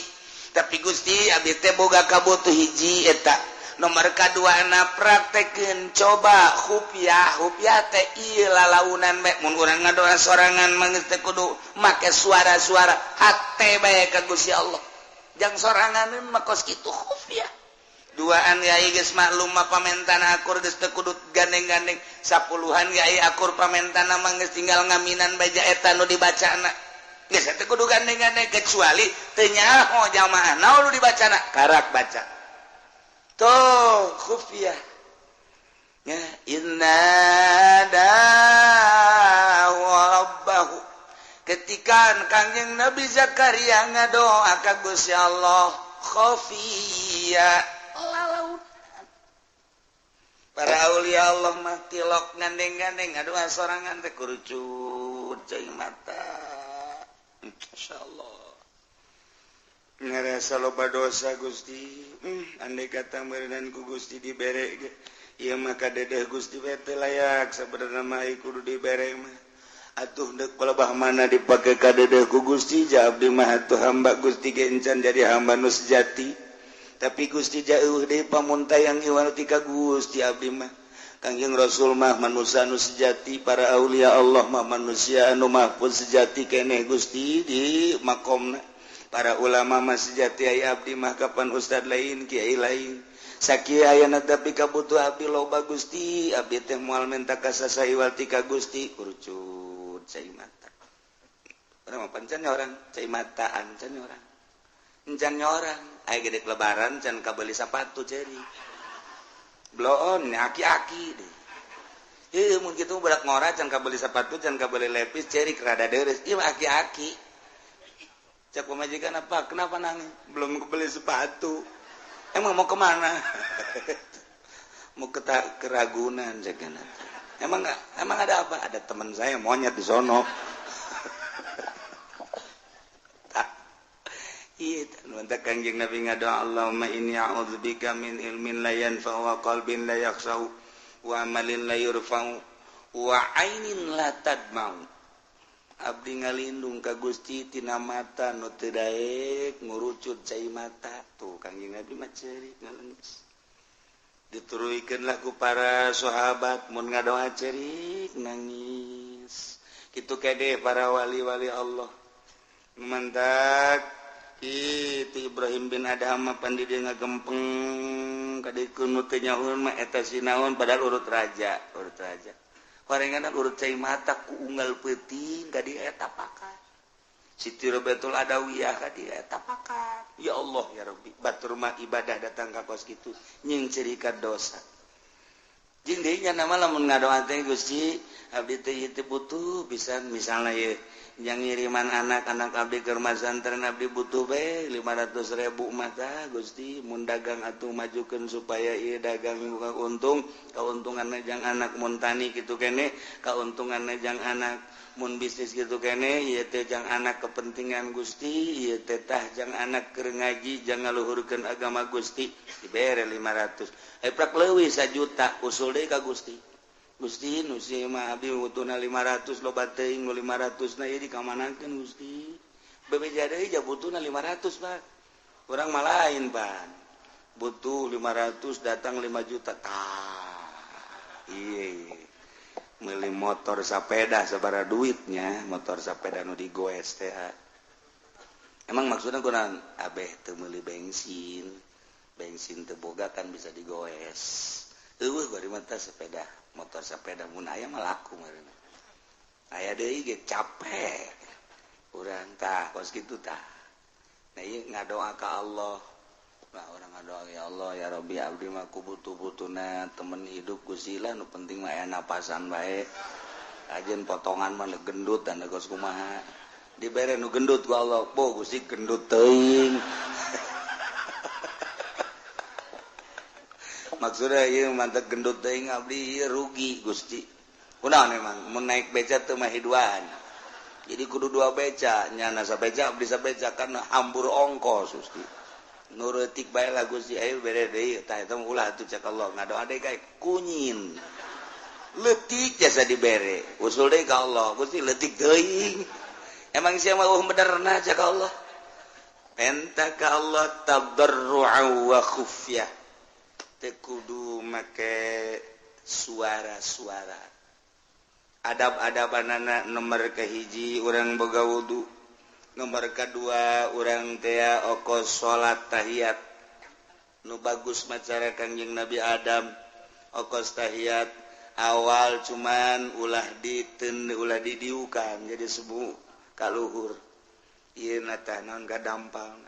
tapi Gusti abdi teh boga kabutuh hiji eta nomor kaduana praktekeun coba hupyah teh ieu lalaunan bae mun urang ngadoa sorangan mah teh kudu make suara-suara hate bae ka Gusti Allah jang soranganeun mah kos kitu hupyah duaan Yai geus maklum mah pamentana akur geus teu kudu gandeng-gandeng sapuluhan Yai akur pamentana mah geus tinggal ngaminan baja eta nu dibacana geus teu kudu gandeng-gandeng kecuali teu nyaho jamaah naon nu dibacana karak baca tuh khufiyah ya inna rabbahu ketika Kangjeng Nabi Zakaria ngadoa ka Gusti Allah khafiyah para aulia Allah mah tilok gandeng-gandeng aduh sorangan teh kurucut cai mata insyaallah ngarasa loba dosa Gusti andai kata meureunnan ku Gusti dibere ge ieu mah kadedeh Gusti we teh layak sabenerna mah kudu dibere mah atuh deuk pelebah mana dipake kadedeh ku Gusti jawab di mah atuh hamba Gusti ge encan jadi hamba nu sejati tapi Gusti jauh deh pamuntayang iwal tika Gusti abdi mah Kangjeng Rasul mah manusia anu sejati para aulia Allah mah manusia anu mahfuz sejati keneh Gusti di makomna para ulama mah sejati aya abdi mah kapan ustad lain kiai lain sakieu ayana tapi kabutuh abdi loba Gusti abdi teh moal menta kasasa iwal tika Gusti kurcut cai mata urang mah pancen orang cai mataan can orang encan orang aya gede lebaran can kabeli sapatu ceri bloon aki-aki deh mun kitu budak ngora can kabeli sapatu can kabeli lepis ceri kerada deres ieu aki-aki cak pamajikan apa kenapa nangis belum kebeli sepatu emang mau kemana mau ke Ragunan cekan emang ada apa ada teman saya monyet di sono Nuntah Kangjeng Nabi ngadoa Allahumma inni a'udzubika min ilmin la yanfa'u wa qalbin la yakhsha'u wa amalin la yurfa'u wa ainin la tadma'u abdi ngalindung ka Gusti tina mata nu teu daek ngurucut cai mata tuh Kangjeng Nabi mah ceurik ngaleungis dituruykeunlah ku para sahabat mun ngadoa ceurik nangis kitu kade para wali-wali Allah mantak Itu Ibrahim bin Adham pandi dia ngagempeng kadikun nu teu nyahoeun mah eta sinaon padahal urut raja parenganan urut cai mata ku unggal peuting ka dieu eta pakat Siti Robatul Adawiyah ka dieu eta pakat ya Allah ya Rabbi batur mah ibadah datang ka kos kitu nying cerika dosa jeung deui nya nama lamun ngadoa teh Gusti abdi teh butuh bisa misalna ye yang ngiriman anak-anak abdi ke rumah santren abdi butuh be 500.000 mata Gusti mun dagang atuh majukeun supaya ieu dagang buka untung kauntunganna jang anak mun tani kitu keneh kauntunganna jang anak mun bisnis kitu keneh ieu teh jang anak kepentingan Gusti ieu teh tah jang anak keur ngaji jang ngaluhurkeun agama Gusti dibere 500 prak leuwih 1 juta usul deui ka Gusti Gusti nu si mah abdi butuhna 500 loba teuing nu 500 na ieu dikamanakeun Gusti bebeja deui ja butuhna 500 Pak urang mah lain Pak butuh 500 datang 5 juta tah ieu meuli motor sapeda sabaraha duitnya motor sapeda nu digoes teh emang maksudna kunaon abeh teu meuli bensin teu boga kan bisa digoes eueuh bari mah teh sepeda motor sepeda mun aya mah laku meureun aya deui ge capek urang tah kos kitu tah nah ieu ngadoa ka Allah nah urang ngadoa ya Allah ya Rabbi abdi mah ku butuh-butuhna temen hidup Gusti lah nu penting mah aya napasan bae ajeun potongan mah gendut dan geus kumaha dibere nu gendut ku Allah po Gusti gendut teuing maksudnya ieu mantep gendut teuing abdi ieu rugi Gusti kunaon emang mun naik beca teu mah hiduan jadi kudu 2 beca nya sabeca abdi sabeca kan hambur ongkos Gusti nu reutik bae lah Gusti aya bere deui tah eta mah ulah atuh cak Allah ngadoa deui kae kunyin leutik jasa dibere usul deui ka Allah Gusti leutik teuing emang sia mah benerna cak Allah enta ka Allah tadarru'an wa khufyah kudu make suara-suara adab-adabanana nomor kahiji urang boga wudu nomor kedua urang teh okos salat tahiyat nu bagus macara Kangjeng Nabi Adam okos tahiyat awal cuman ulah didiukan jadi sebu kaluhur ieu tah naon gadampal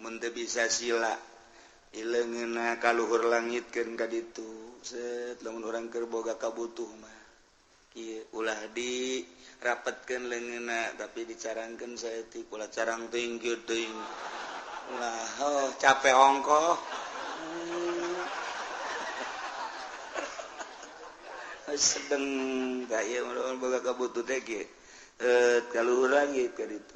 mun teu bisa sila ileungeunna kaluhur langitkeun ka ditu set lamun urang keur boga kabutuh mah ieu ulah dirapetkeun leungeunna tapi dicarangkeun saeutik ulah carang teuing kieu teuing ulah capek ongkoh sedeng kaya boga kabutuh teh ge kaluhur langit ka ditu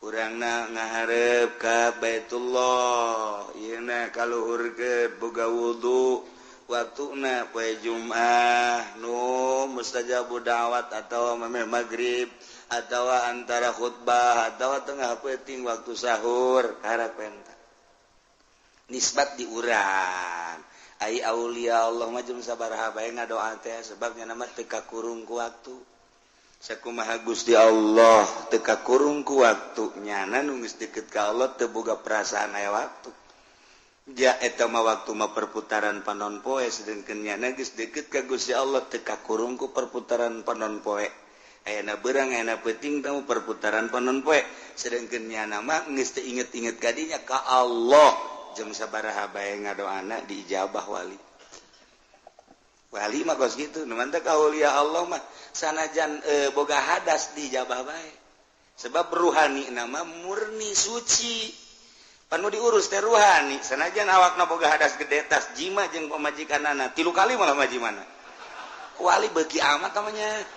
urangna ngaharep ka Baitullah yeuna kaluhurkeun boga wudu waktuna poe Jumat nu mustajabud da'wat atawa mameh magrib atawa antara khutbah atawa tengah peuting waktu sahur harapan nisbat di urang ai aulia Allah mah jeung sabaraha bae ngadoa teh sebabnya nama teu kakurung ku waktu sakumaha Gusti Allah teu kakurung ku waktu nyana nu geus deukeut ka Allah teu boga perasaan aya waktu ja eta mah waktu mah perputaran panon poe sedengkeun nyana geus deukeut ka Gusti Allah teu kakurung ku perputaran panon poe ayana beurang ayana peuting tamu perputaran panon poe sedengkeun nyana mah geus teu inget-inget ka dinya ka Allah jeung sabaraha bae ngadoana diijabah wali mah kos kitu nu mantep aulia Allah mah sanajan boga hadas diijabah bae sebab ruhani nama murni suci panu diurus teh ruhani sanajan awakna boga hadas gede tas jima jeung pamajikanana 3 kali malah majimana wali beuki amat namanya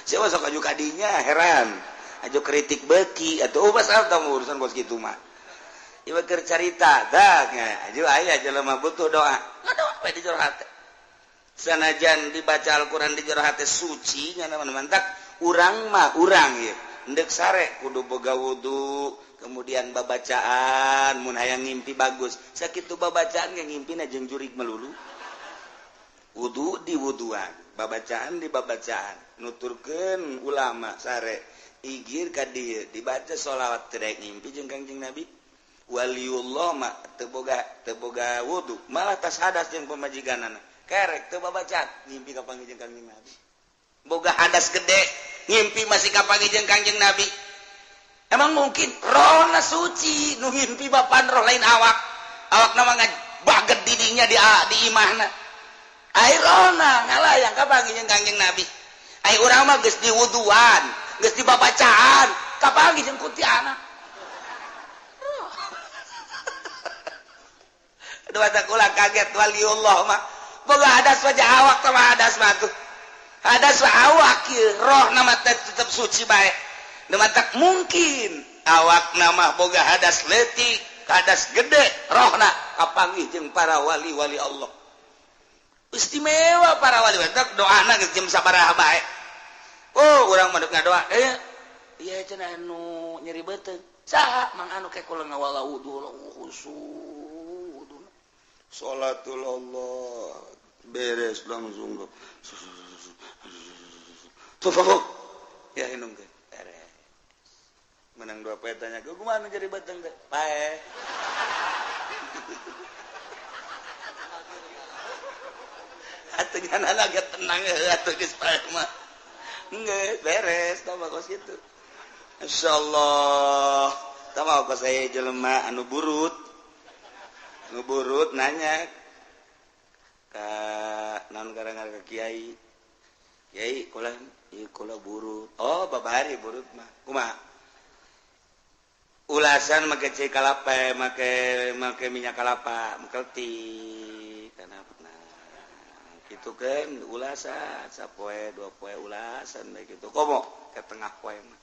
siapa sok aju kadinya heran aju kritik beuki atuh pasal tah urusan kos kitu mah ieu keur carita dah aju aya jelema butuh doa ngadoa bae di jero hate sanajan dibaca Al-Qur'an di jero hate suci nya mantak urang mah urang ieu endek sare kudu boga wudu kemudian babacaan mun hayang ngimpi bagus sakitu babacaan ge ngimpina jeung jurig melulu wudu di wuduan babacaan di babacaan nuturkeun ulama sare igir ka dieu dibaca sholawat terek ngimpi jeung Kangjeng Nabi waliullah mah teu boga wudu malah tas hadas jeung pamajikanana kerek teu babacaan ngimpi ka panggih jeung Kangjeng Nabi boga hadas gede ngimpi masih ka panggih jeung Kangjeng Nabi emang mungkin rohna suci nu ngimpi bapan roh lain awakna mah baget didinya di imahna ai rohna ngalayang ka panggih jeung Kangjeng Nabi ai urang mah geus diwuduan geus dibabacaan ka panggih jeung kuntilanak dua takulah kaget waliullah mah boga hadas wajah awak sama hadas mah tuh hadas awak kieu roh nama tetep suci bae nu tak mungkin awak nama boga hadas leutik hadas gede rohna kapanggih jeung para wali-wali Allah istimewa para wali tak doana geus jeung sabaraha bae oh urang mah ngadoa ieu cenah anu nyeri beuteung saha mang anu ke kula ngawala wudu khusyuk sholatul Allah beres langsung tuh ya inung ke beres menang 2 poe tanya ke kumaha jadi beteng teh pae atuh nyana lagi tenang atuh geus pae mah geus beres tah kos kitu insyaallah tah mah kos aya jelema anu burut nguburut nanya ka naon garang-garang kiai kula ieu kula burut oh babari burut mah kumaha ulasan make cai kalapa make minyak kalapa mengkelti kana kitu keun ulasan sapoe 2 poe ulasan bae kitu komo ke tengah poe mah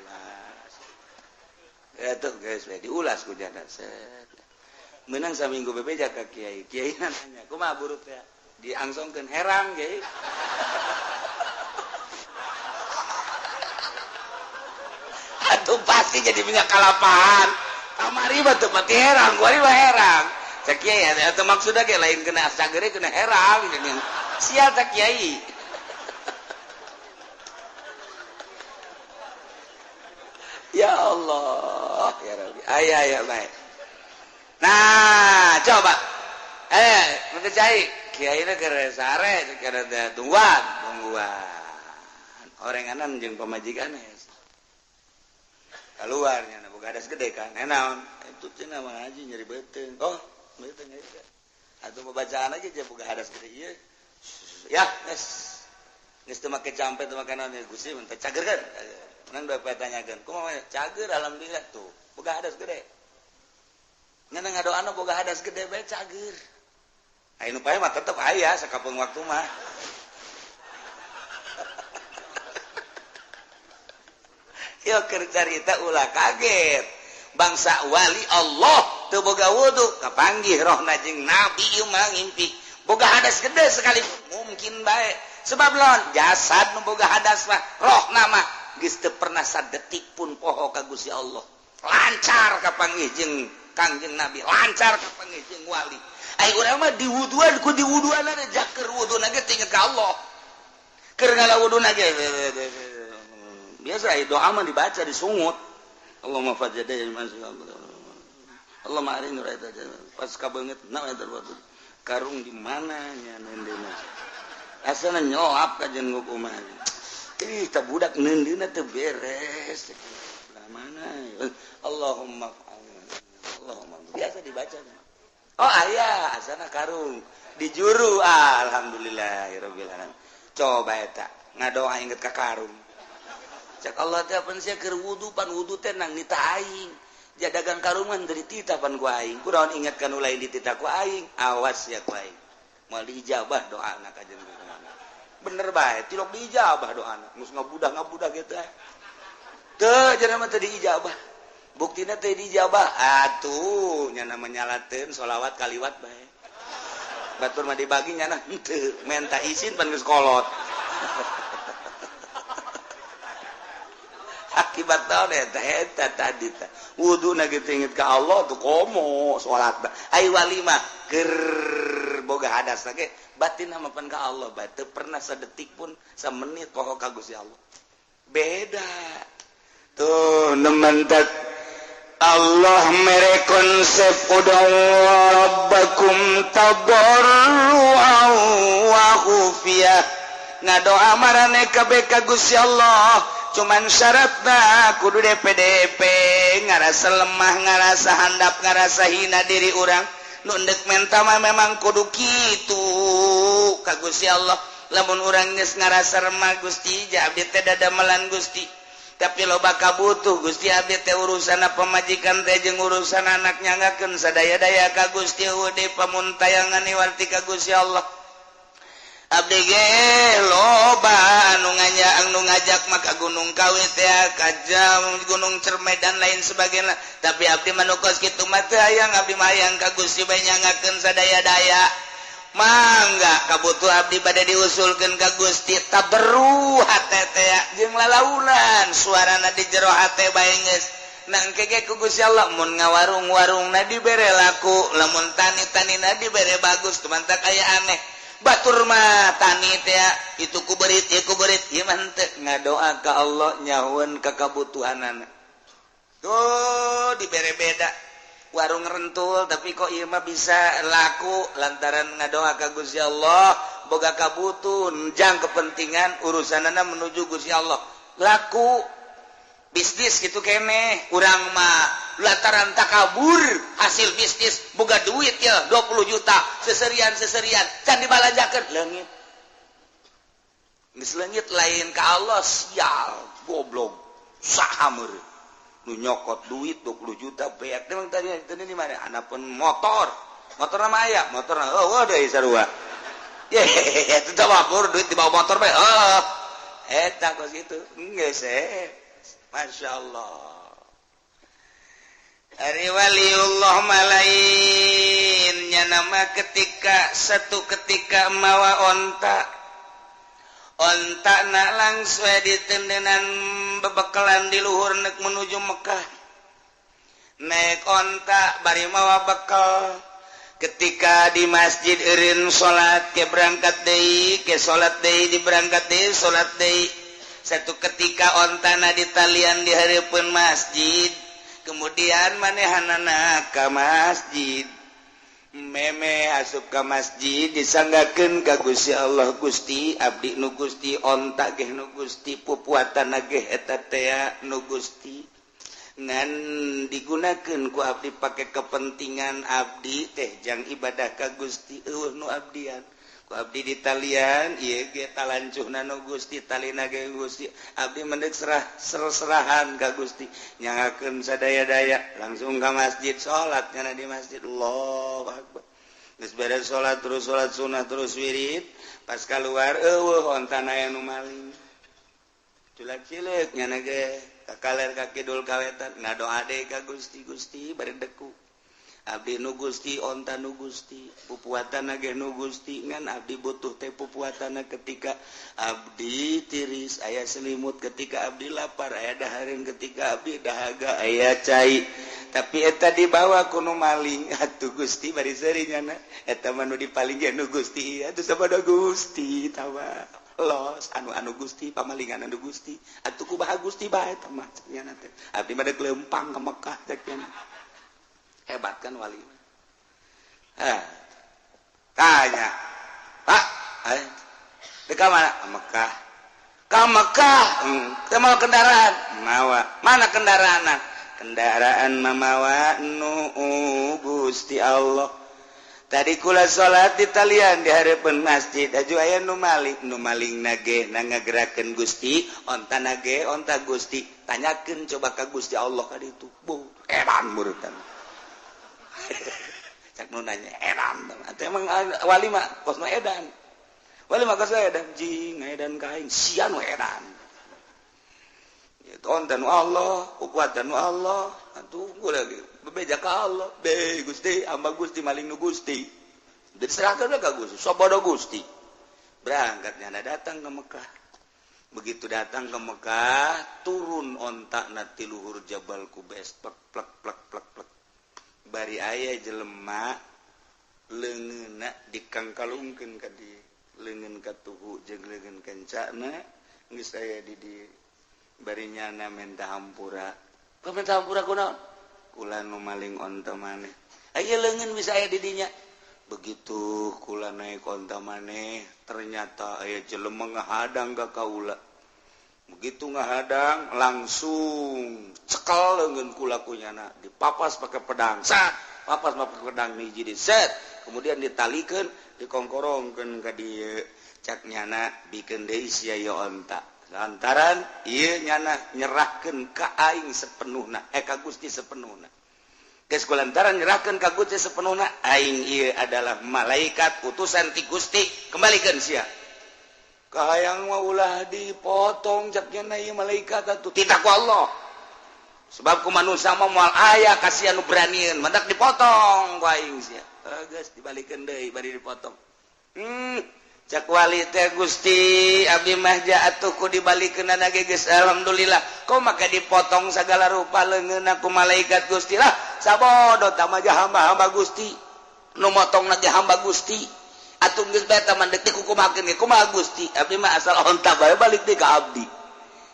ulas eta geus we diulas ku jana set menang saminggu bebeja ka kiai nanya kumaha burut teh diangsongkeun herang kiai atuh pasti jadi minyak kalapahan kamari mah teu pati herang kuari mah herang cak kiai atuh maksudna ge lain kena sagere kena herang sial cak kiai ya Allah ya Rabbi aya bae Nah coba percaya kiai ke sare tungguan oranganan jeung pemajikan keluarnya buka adas gede kan naon itu cenah mah ngaji nyeri beuteung beuteung atuh bacaan aja aja buka adas gede ieu ya geus teu make campe teu make naon Gusti mun teh cagerkeun nang da tanyakeun kumaha cager alhamdulillah tuh buka adas gede ngan ngadoana boga hadas gede bae cager aya nu pae mah tetep aya sakapeung waktu mah yo keur carita ulah kaget bangsa wali Allah teu boga wudu kapanggih rohna jeung nabi ieu mah ngimpi boga hadas gede sekali mungkin bae sebab lawan jasad nu boga hadas mah rohna mah geus teu pernah sadetik pun poho ka Gusti Allah lancar kapanggih jeung Kangjeng Nabi lancar kapanggih jeung wali ai urang mah diwuduan ku diwuduanna jaker wuduna ge teu inget ka Allah keur ngalawuduna ge biasa doa mah dibaca disungut Allahumma fajjada Allahumma arini raita pas kabeungeut naon eta karung di mana nya neundeuna asana nyoap ka jeung kumaha tah budak neundeuna teu beres mana Allahumma biasa dibaca aya asana karung di juru alhamdulillahirabbil alamin coba eta ngadoa inget ka karung cak Allah teh pan sia keur wudu pan wudu teh nang nita aing jadagang karungan dari tita pan ku aing kunaon ingatkan ulah ditita ku aing awas ya ku aing moal diijabah doana ka jeung bener bae tilok diijabah doana geus ngabudah kitu teu cenah mah teu diijabah buktina teh dijabah atuh nya menyalateun sholawat kaliwat bae batur mah dibagi nya henteu menta izin pan geus kolot akibat naon eta tadi teh wuduna kitu inget ka Allah tuh komo salat ai wali mah keur boga hadas ge batin mah pan ka Allah bae teu pernah sadetik pun samenit poho ka Gusti Allah beda tuh nementak Allah mere konsep udang rabbakum tadarru'an wa khufiyah ngadoa marane kabeh ka Gusti Allah cuman syaratna kudu DPDP ngarasa lemah ngarasa handap ngarasa hina diri urang nu endek menta mah memang kudu kitu ka Gusti Allah lamun urang geus ngarasa remah Gusti ja abdi teh dadamelan Gusti tapi loba kabutuh Gusti abdi teh urusana pamajikan teh jeung urusan anak nyangakeun sadaya-daya ka Gusti ude pamuntayangan niwarti ka Gusti Allah abdi ge loba anu ngajak mah ka Gunung Kawi teh ka Gunung Cermai dan lain sebagainya tapi abdi manukos kitu mah teu hayang abdi mah hayang ka Gusti bae nyangakeun sadaya-daya mangga kabutuh abdi bade diusulkeun ka Gusti taberu hate teh jeung lalaunan suarana di jero hate bae geus nang kege ku Gusti Allah mun ngawarung-warungna dibere laku lamun tani-tanina dibere bagus teman tak aya aneh batur mah tani teh itu kuberit ieu kuberit ieu mah henteu ngadoa ka Allah nyahoeun ka kabutuhanana tuh dibere beda warung rentul tapi kok ieu mah bisa laku lantaran ngadoa ka Gusti Allah boga kabutuh jang kepentingan urusanana menuju Gusti Allah laku bisnis gitu keneh urang mah lantaran takabur hasil bisnis boga duit ya 20 juta seserian can dibalajakeun leungit geus leungit lain ka Allah sial goblok saha meureun nu nyokot duit 20 juta beak memang tadi di mana anapun motor mah aya motor deui sarua ye itu teh wapur duit dibawa motor bae eta kos kitu geus masyaallah ari waliullah malain nya nama satu ketika mawa onta nak langsung ditendenan bebekalan di luhur nek menuju Mekah naik onta bari mawa bekal ketika di masjid eureun salat ke berangkat deui ke salat deui diberangkat deui salat deui satu ketika ontana di talian di hareupeun masjid kemudian manehanana ka masjid meme asup ka masjid disanggakeun ka Gusti Allah Gusti abdi nu Gusti onta ge nu Gusti pupuatan ge eta teh nu Gusti ngan digunakeun ku abdi pake kepentingan abdi teh jang ibadah ka Gusti nu abdian ku abdi di talian ieu ge talancuhna nu Gusti talina ge Gusti abdi mendek serahan ka Gusti nyangakeun sadaya-daya langsung ka masjid salat kana di masjid Allahu akbar geus beres salat terus salat sunah terus wirid pas keluar eueuh ontana aya nu maling culak-cileuk nyana ge kakaler ka kidul kawetan ngadoa deui ka Gusti Gusti bari deku abdi nu Gusti onta nu Gusti pupuatanna ge nu Gusti ngan abdi butuh teh pupuatanna ketika abdi tiris aya selimut ketika abdi lapar aya dahareun ketika abdi dahaga aya cai tapi eta dibawa ku nu maling atuh Gusti bari seuri nyana eta mah nu dipaling ge nu Gusti atuh sabada Gusti tawa los anu Gusti pamalingan anu Gusti atuh kumaha Gusti bae tah mah nyana teh abdi mah deuk leumpang ka Mekah cek nyana hebat kan wali tanya Pak dekat mana Mekah ka Mekah teu mau kendaraan mawa mana kendaraan mamawa nu Gusti Allah tadi kula salat di talian di hareupeun masjid aju aya nu maling nage ngagerakeun Gusti onta nage onta Gusti tanyakeun coba ka Gusti Allah ka ditu bu edan murutan cak nu nanya edan atuh emang wali mah kosna edan wali mah kosna edan jing edan ka aing sia nu edan itu onta nu Allah pupuatan nu Allah atuh gula bebeja ka Allah be Gusti amba Gusti maling nu Gusti diserahkeun ka Gusti sabodo Gusti berangkat nyana datang ke Mekah begitu datang ke Mekah turun onta na ti luhur Jabal Qubais plek plek plek plek plek bari aya jelema leungeunna dikangkalungkeun ka di leungeun ka tuhu jeung leungeun kencana geus aya di bari nyana menta hampura pamenta hampura kunaon kula nu maling onta maneh aya leungeun bisa aya di dinya begitu kula naik onta maneh ternyata aya jelema ngahadang ka kaula begitu ngahadang langsung cekel leungeun kula ku nyana dipapas pakai pedang sat papas pakai pedang hiji di set kemudian ditalikeun dikongkorongkeun ka dieu cak nyana bikeun deui sia ieu onta lantaran ieu nyana nyerahkeun ka aing sepenuhna ka Gusti sepenuhna geus kulantaran nyerahkeun ka Gusti sepenuhna aing ieu adalah malaikat utusan ti Gusti kembalikeun sia kahayang mah ulah dipotong cak nyana ieu malaikat atuh tita ku Allah sebab ku manusia mah moal aya kasihan nu beranian mendak dipotong ku aing sia geus dibalikeun deui bari dipotong cak wali teh Gusti abdi mah ja atuh ku dibalikeunana ge geus alhamdulillah kok maka dipotong sagala rupa leungeunna ku malaikat Gusti lah sabodo tah mah hamba-hamba Gusti nu motongna ge hamba Gusti atuh geus bae tah mandek ti kukumakeun ge kumaha Gusti abdi mah asal onta bae balik deui ka abdi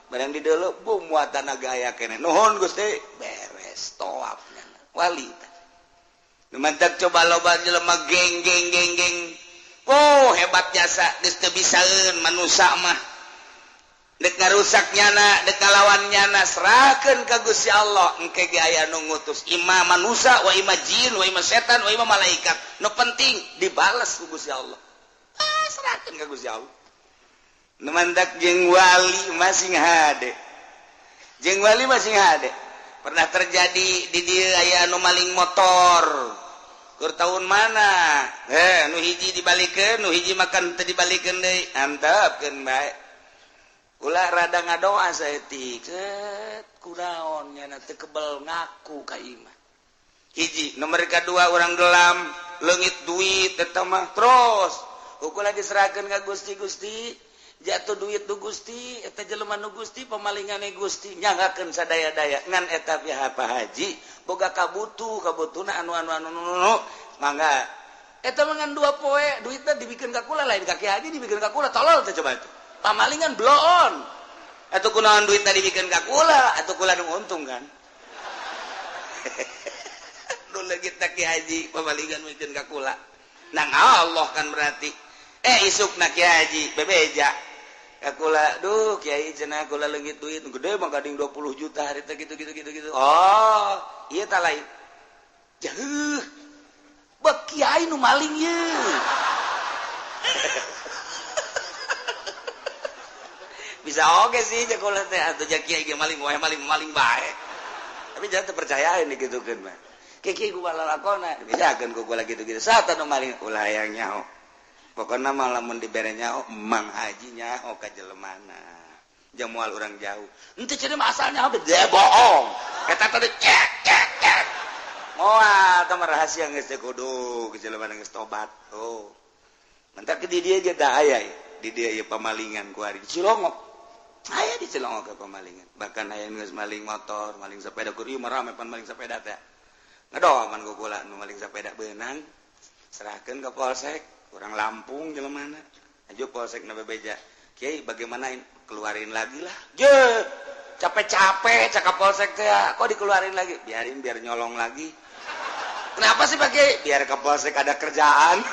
barang di deuleu bung muatan gaya keneh nuhun Gusti beres toap wali tah nu mantap coba loba jelema geng oh hebat jasa geus teu bisaeun manusia mah dek ngarusak nyana dek ngalawan nyana serahkeun ka Gusti Allah engke ge aya nu ngutus imam manusia wa imam jin wa imam setan wa imam malaikat nu penting dibales ku Gusti Allah serahkeun ka Gusti Allah nu mandak jeung wali masing hade jeung wali masing hade pernah terjadi di dieu aya anu maling motor keur tahun mana nu hiji dibalikeun nu hiji makan teu dibalikeun deui antepkeun bae ulah rada ngadoa saeutik cet kunaon nyana teu kebel ngaku ka imah hiji nomor kadua urang gelam leungit duit eta mah terus ukur diserahkeun ka Gusti jatuh duit nu Gusti eta jelema nu Gusti pamalingane Gusti nyangakeun sadaya-daya ngan eta pihak Pak Haji boga kabutuna anu mangga eta mangan 2 poe duitna dibikeun ka kula lain ka Ki Haji dibikeun ka kula tolol teh coba itu pamalingan bloon atuh kunaon duitna dibikeun ka kula atuh kula nu untung kan kita Ki Haji pamalingan mungkin kakula nang Allah kan berarti isuk na Ki Haji bebeja kakula duh Kiai cenah kula leungit duit gede mah gading 20 juta harita gitu oh ieu tah lain jeuh bek Kiai nu maling ieu bisa oke sih jakula teh atuh jak Kiai ge maling wae maling bae tapi jangan terpercayain digitukeun mah Kiki gua lalakona bedakeun ku gua gitu-gitu satan nu maling ulah hayang nyaho pokona mah lamun dibere nyaho Mang Haji nyaho ka jelemana jamual urang jauh henteu cenah mah asal nyaho bede bohong eta teh cek moal tah mah rahasia geus teh kudu ke jelemana geus tobat oh mentak di dieu ge da aya di dieu ieu pamalingan ku ari di Cilongok aya di Cilongok ke pamalingan bahkan aya geus maling motor maling sepeda kur ieu mah rame pan maling sepeda teh ngadoh man gugula nu maling sepeda beunang serahkeun ka polsek urang Lampung jelemana aju polsek na bebeja Kiai bagaimana keluarin lagi lah je capek-capek cakap polsek teh kok dikeluarin lagi biarin biar nyolong lagi kenapa sih Pak Kiai biar ke polsek ada kerjaan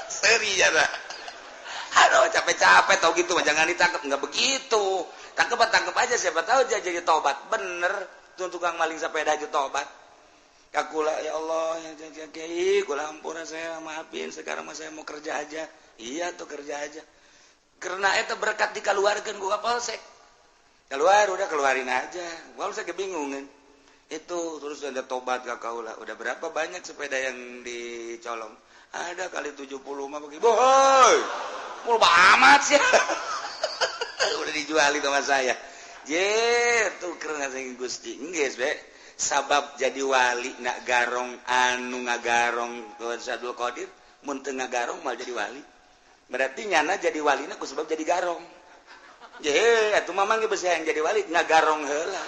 seri ya dah aduh capek-capek tau gitu mah jangan ditangkap enggak begitu tangkap aja siapa tahu jadi tobat bener tuh tukang maling sepeda aja tobat kakula ya Allah ya Kiai kula ampura saya maafin sekarang mah saya mau kerja aja iya tuh kerja aja karena eta berkat dikeluarkeun ku kapolsek keluar udah keluarin aja gua saya kebingungan itu terus ada tobat ka kaula udah berapa banyak sepeda yang dicolong ada kali 70 mah bagi boy mul amat sih udah dijualin sama saya tuh keren sing Gusti geus be sabab jadi wali nak garong anu ngagarong Sadul Qadir mun teu ngagarong mal jadi wali berarti nyana jadi walina ku sebab jadi garong atuh mamang ge beusi yang jadi wali ngagarong heula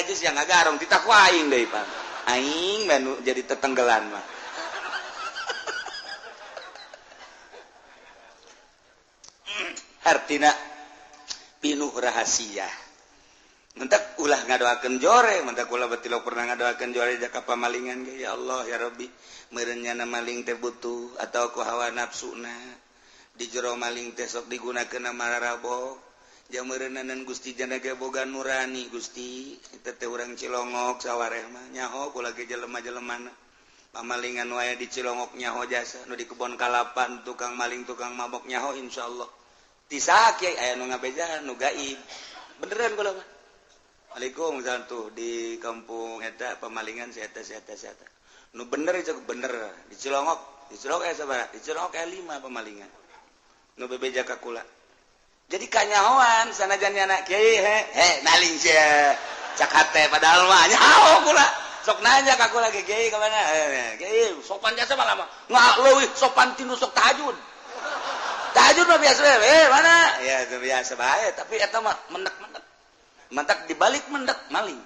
geus yang ngagarong ditakwa aing deui Pak aing menu jadi tetenggelan mah artina pinuh rahasia mentak ulah ngadoakeun jore mentak ulah betilo pernah ngadoakeun jore jaka pamalingan ge ya Allah ya Rabbi meureun nyana maling teh butuh atau ku hawa nafsuna di jero maling teh sok digunakeun mararabo jameureunnan Gusti jana ge boga nurani Gusti eta teh urang Cilongok sawareh mah nyaho kula ge jelema-jelemana pamalingan wae di Cilongok nyaho jasa nu di kebon kalapan tukang maling tukang mabok nyaho insyaallah tisak Kiai aya nu ngabeja nu gaib beneran kula mah Waalaikumsalam tuh di kampung eta pemalingan si eta nu bener itu bener di Cilongok aya sabaraha di Cilongok aya 5 pemalingan nu bebeja ka kula jadi kanyahoan sanajan nyana Kiai naling sia cak hate padahal mah nyaho kula sok nanya ka kula Kiai ka mana Kiai sopan jasa malah mah leuwih sopan tinu sok tahajud mah biasa mana ya itu biasa bae tapi eta mah mendek mantak dibalik mendek maling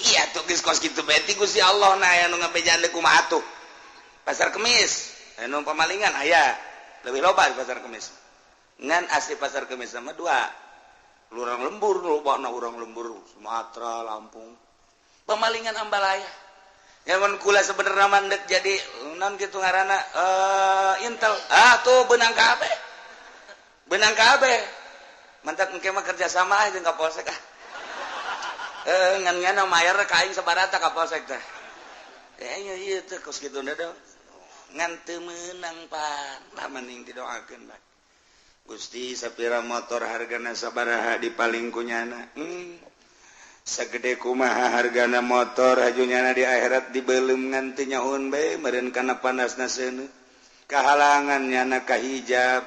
iya tuh geus kos kitu bae ti Gusti Allah na aya nu ngabejaan kumaha atuh pasar kemis anu pamalingan aya leuwih loba di pasar kemis ngan asli pasar kemis sama 2 lurang lembur lobana urang lembur Sumatera Lampung pamalingan ambalaya zaman kula sebenarnya mandek jadi non gitu ngaranna intel tuh benang kabeh mantak engke mah kerja sama aja jeung Kapolsek ngan nyana mayar ka aing sabarata Kapolsek teh ieu teh kos kituna do ngan teu meunang pan lah mending didoakeun bae Gusti sapira motor hargana sabaraha dipaling ku nyana sagede kumaha hargana motor hajunyana di akhirat dibeulem ngan teu nyahoon bae meureun kana panasna seuneu kahalangan nyana kahijab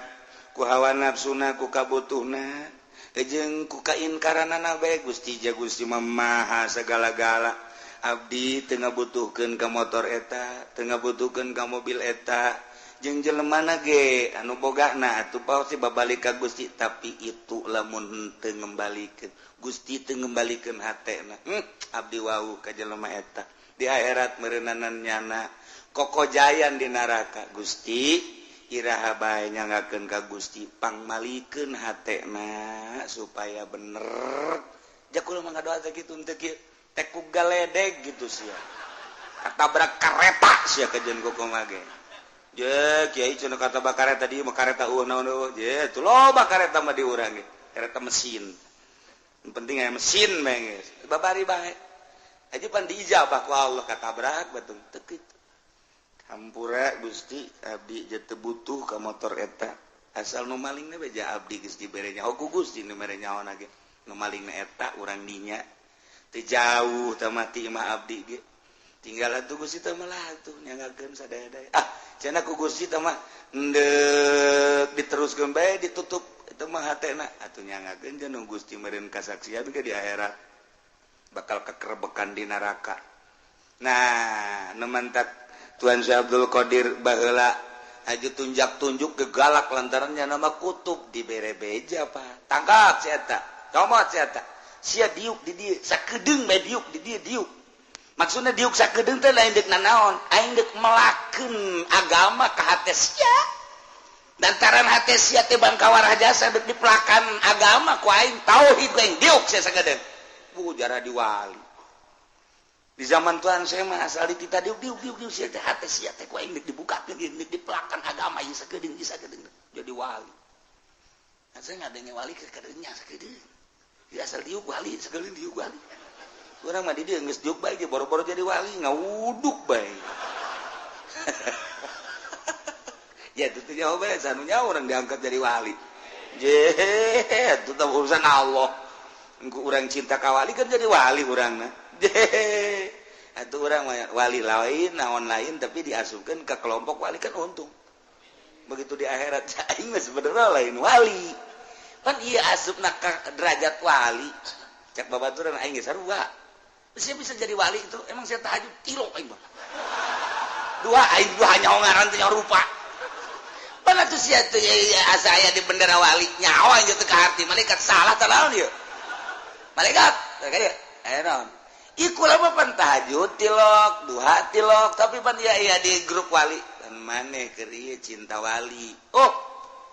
ku hawa nafsuna ku kabutuhna jeung ku kainkaranana bae Gusti mah maha sagala-gala abdi teu ngabutuhkeun ka motor eta teu ngabutuhkeun ka mobil eta jeung jelemana ge anu bogana atuh pasti babalik ka Gusti tapi itu lamun teu ngembalikeun Gusti teu ngembalikeun hatena abdi wau ka jelema eta di akhirat meureunnanan nyana kokojayan di neraka Gusti Irahabanya ngaken ka Gusti pangmalikeun hatena supaya bener jakul mah ngadoa teh kitu teh kieu teh ku galedeg gitu sia katabrak kareta sia kajen kokoh mage je kiai cenah katabrak kareta di mah kareta naon je tuh loba kareta mah di urang ge kareta mesin yang penting aya mesin mah geus babari bae aja pan diijabah ku Allah katabrak batung teu kitu hampura Gusti abdi jete butuh ka motor eta asal nu malingna beja abdi geus dibere nyaho ku Gusti nu mere nyaho ge nu malingna eta urang dinya teu jauh teh mati mah abdi ge tinggal atuh Gusti teh mah atuh nyangakeun sadaya-daya cenah ku Gusti teh mah endeup diteruskeun bae ditutup eta mah hatena atuh nyangakeun cenah Gusti meureun kasaksian ke di akhirat bakal kekerbekan di neraka nah nemantak Tuan Syekh Abdul Qadir baheula aju tunjak-tunjuk ke galak lantarannya nama kutub dibere beja Pak. Tangkap si eta. Comot si eta. Sia diuk di dieu sakedeung bae diuk di dieu diuk. Maksudna diuk sakedeung teh lain deuk nanaon? Aing deuk melakeun agama ka hate sia. Lantaran hate sia teh bangkawar jasa deuk dipelakan agama ku aing tauhid ku aing diuk sia sakedeung. Jara diwali. Di zaman Tuhan saya mah asal kita diuk sia teh hate sia teh ku aing dibukakeun geus dipelakan agama ieu sakedeung jadi wali. Asa ngadenge wali ke kadeungnya sakedeung. Di asal diuk wali sakedeung diuk wali. Urang mah di dieu geus diuk bae ge boro-boro jadi wali ngawuduk bae. Ya itu teh nyaho bae sanunya urang diangkat jadi wali. Itu teh urusan Allah. Engko urang cinta ka wali kan jadi wali urangna. Atuh orang wali lain naon lain tapi diasupkan ke kelompok wali kan untung begitu di akhirat aing mah sebenarnya lain wali pan ieu asupna ka derajat wali cek babaturan aing geus sarua sia bisa jadi wali itu emang saya tahajud kilo aing mah aing dua nyaho ngaran teh rupa pan atuh sia teh asa aya di bendera wali nyaho aja teh ka hati malaikat salah tah naon ieu malaikat ka dieu aya naon iku lama pan tahajud tilok, duha tilok, tapi pan iya di grup wali. Dan maneh keur ieu cinta wali. Oh,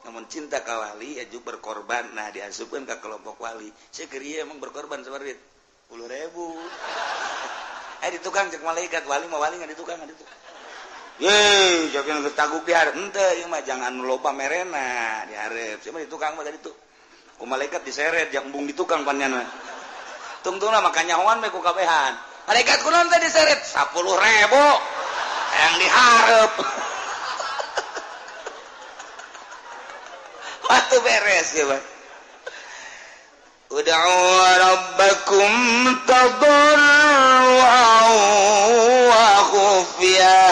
namun cinta ka wali aju berkorban. Nah, diasupkeun ka kelompok wali. Saya keur ieu emang berkorban sabarit 10.000. Di tukang cek malaikat wali mah wali ngan di tukang Ye, jakeun geus taguk di hareup. Henteu ieu mah jangan loba merena di hareup. Cuma di tukang mah tadi tuh. Ku malaikat diseret yang embung di tukang panjana. Tungtungna makanya hoan me ku kabehan. Malaikat kunaon teh diseret 10.000 yang dihareup. Waktu beres ya, Pak. Ud'u rabbakum tadarruan wa khufyah.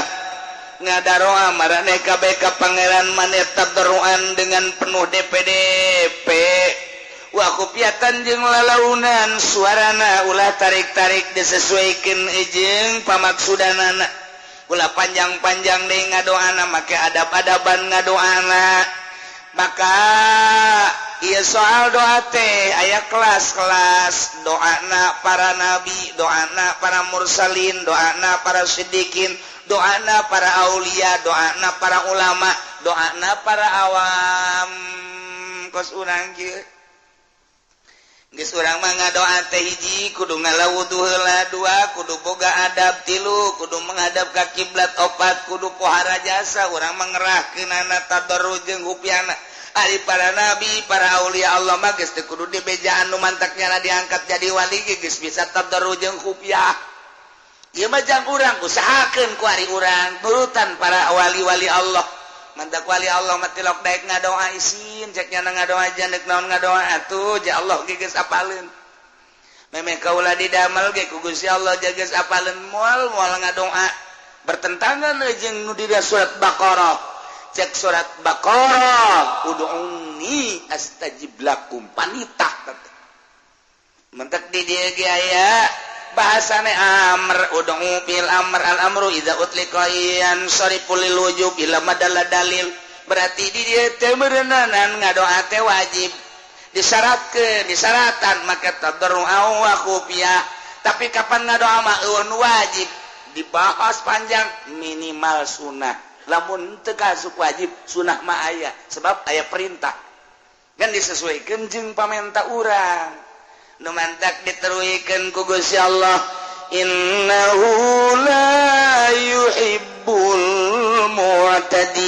Ngadaroa marane kabeh ka pangeran maneh tadarruan dengan penuh DPDP. Wa khufiatan jeung lalaunan suarana ulah tarik-tarik disesuaikeun jeung pamaksudanana ulah panjang-panjang deui ngadoana make adab-adaban ngadoana maka ieu soal doa teh aya kelas-kelas doana para nabi doana para mursalin doana para siddiqin doana para aulia doana para ulama doana para awam kos urang kieu geus urang mah ngadoa teh hiji kudu ngalawudu heula dua kudu boga adab tilu kudu menghadap ka kiblat opat kudu pohara jasa urang mah ngerahkeunana tadarruj jeung hupiana ari para nabi para aulia Allah mah geus teu kudu dibejaan nu mantaknya diangkat jadi wali geus bisa tadarruj jeung hupiah ieu mah jang urang usahakeun ku ari urang nurutan para wali-wali Allah mantak wali Allah matilok daek ngadoa isin cek nyana ngadoa jandek naon ngadoa atuh ja Allah ge geus apaleun memeh kaula didamel ge ku Gusti Allah geus apaleun moal ngadoa bertentangan jeung nu di surat Baqarah cek surat Baqarah ud'uni astajib lakum panitah mentek di dieu ge aya bahasane amr ud'u fil amr al amru idza utliqa yan sariful lil wujub ila madalla dalil berarti di dieu teh beureunan ngadoa teh wajib disyaratkan maka tadarru wa khufiyah tapi kapan ngadoa mah wajib dibahas panjang minimal sunnah lamun teu kasuk wajib sunah mah aya sebab aya perintah kan disesuaikeun jeung pamenta urang nu mantak diteruikeun ku Gusti Allah innahu la yuhibbul mu'tadin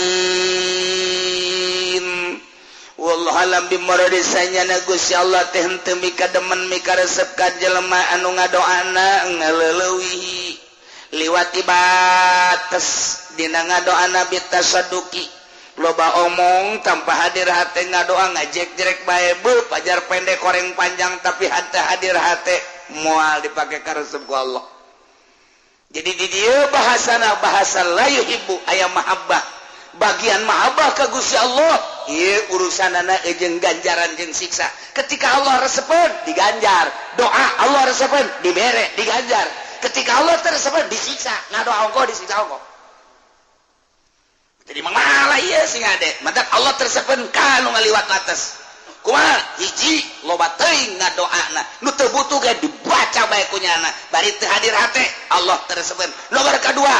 wallahu alam bimaradisanya na Gusti Allah teh henteu mika demen mika resep ka jelema anu ngadoana ngaleuleui liwati batas dina ngadoana bitasaduki loba omong tanpa hadir hate ngadoa ngajek-jerek bae beuh pajar pendek koreng panjang tapi hate hadir hate moal dipake ka resep ku Allah. Jadi di dieu bahasana bahasa la yuhibbu aya mahabbah bagian mahabbah ka Gusti Allah ieu urusanana jeung ganjaran jeung siksa ketika Allah resepeun diganjar doa Allah resepeun dibere diganjar ketika Allah teresepeun disiksa ngadoa ongko disiksa ongko jadi mangala ieu sing ade matak Allah teresepeun ka nu ngaliwat atas kumaha hiji loba teuing ngadoana nu teu butuh ge dibaca bae ku nyana bari teu hadir hate Allah teresepeun nomor kadua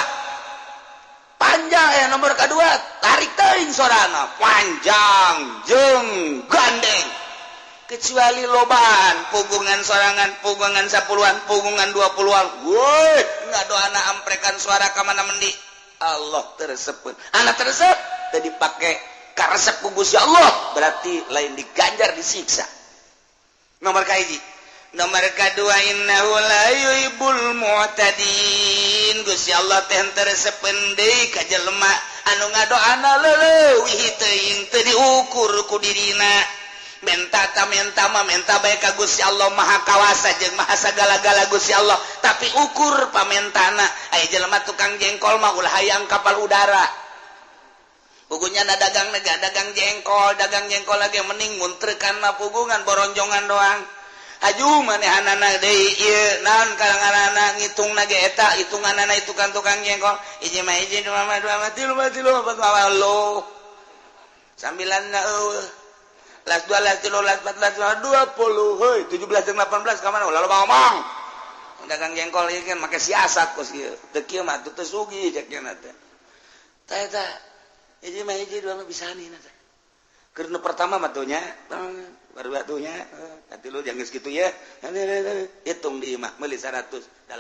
panjang ya nomor kedua tarik teuing sorana panjang jeung gandeng kecuali lobaan pugungan sorangan pugungan 10-an pugungan 20-an woi ngadoana amprekan suara ka mana mendi Allah teresepeun anak teresep teu dipake ka resep ku Gusti Allah berarti lain diganjar disiksa nomor kahiji nomor kadua innahu la yuhibbul mu'tadin Gusti Allah teh teresepeun deui ka jelema anu ngadoana leuleuwih teuing teu diukur ku dirina menta bae ka Gusti Allah maha kawasa jeung maha sagala-gala Gusti Allah tapi ukur pamentana aya jelema tukang jengkol mah ulah hayang kapal udara pugunya na dagang jengkol lagi mending muntrekan mah pugungan boronjongan doang aju manehanana deui ieu naon kalanganana ngitungna ge eta hitunganana itu kan tukang jengkol hiji mah hiji dua mah tilu opat mah lo sambilanna las 2 las 3 las 4 las 20 heuy 17 jeung 18 ka mana ulah loba ngomong dagang jengkol ieu kan make siasat kos ieu teu kieu mah teu sugih cek nya teh tah eta hiji mah hiji dua mah bisanina teh keur nu pertama mah tuh nya baru batunya hati lu jangan segitu ya hitung di imah beli 180 20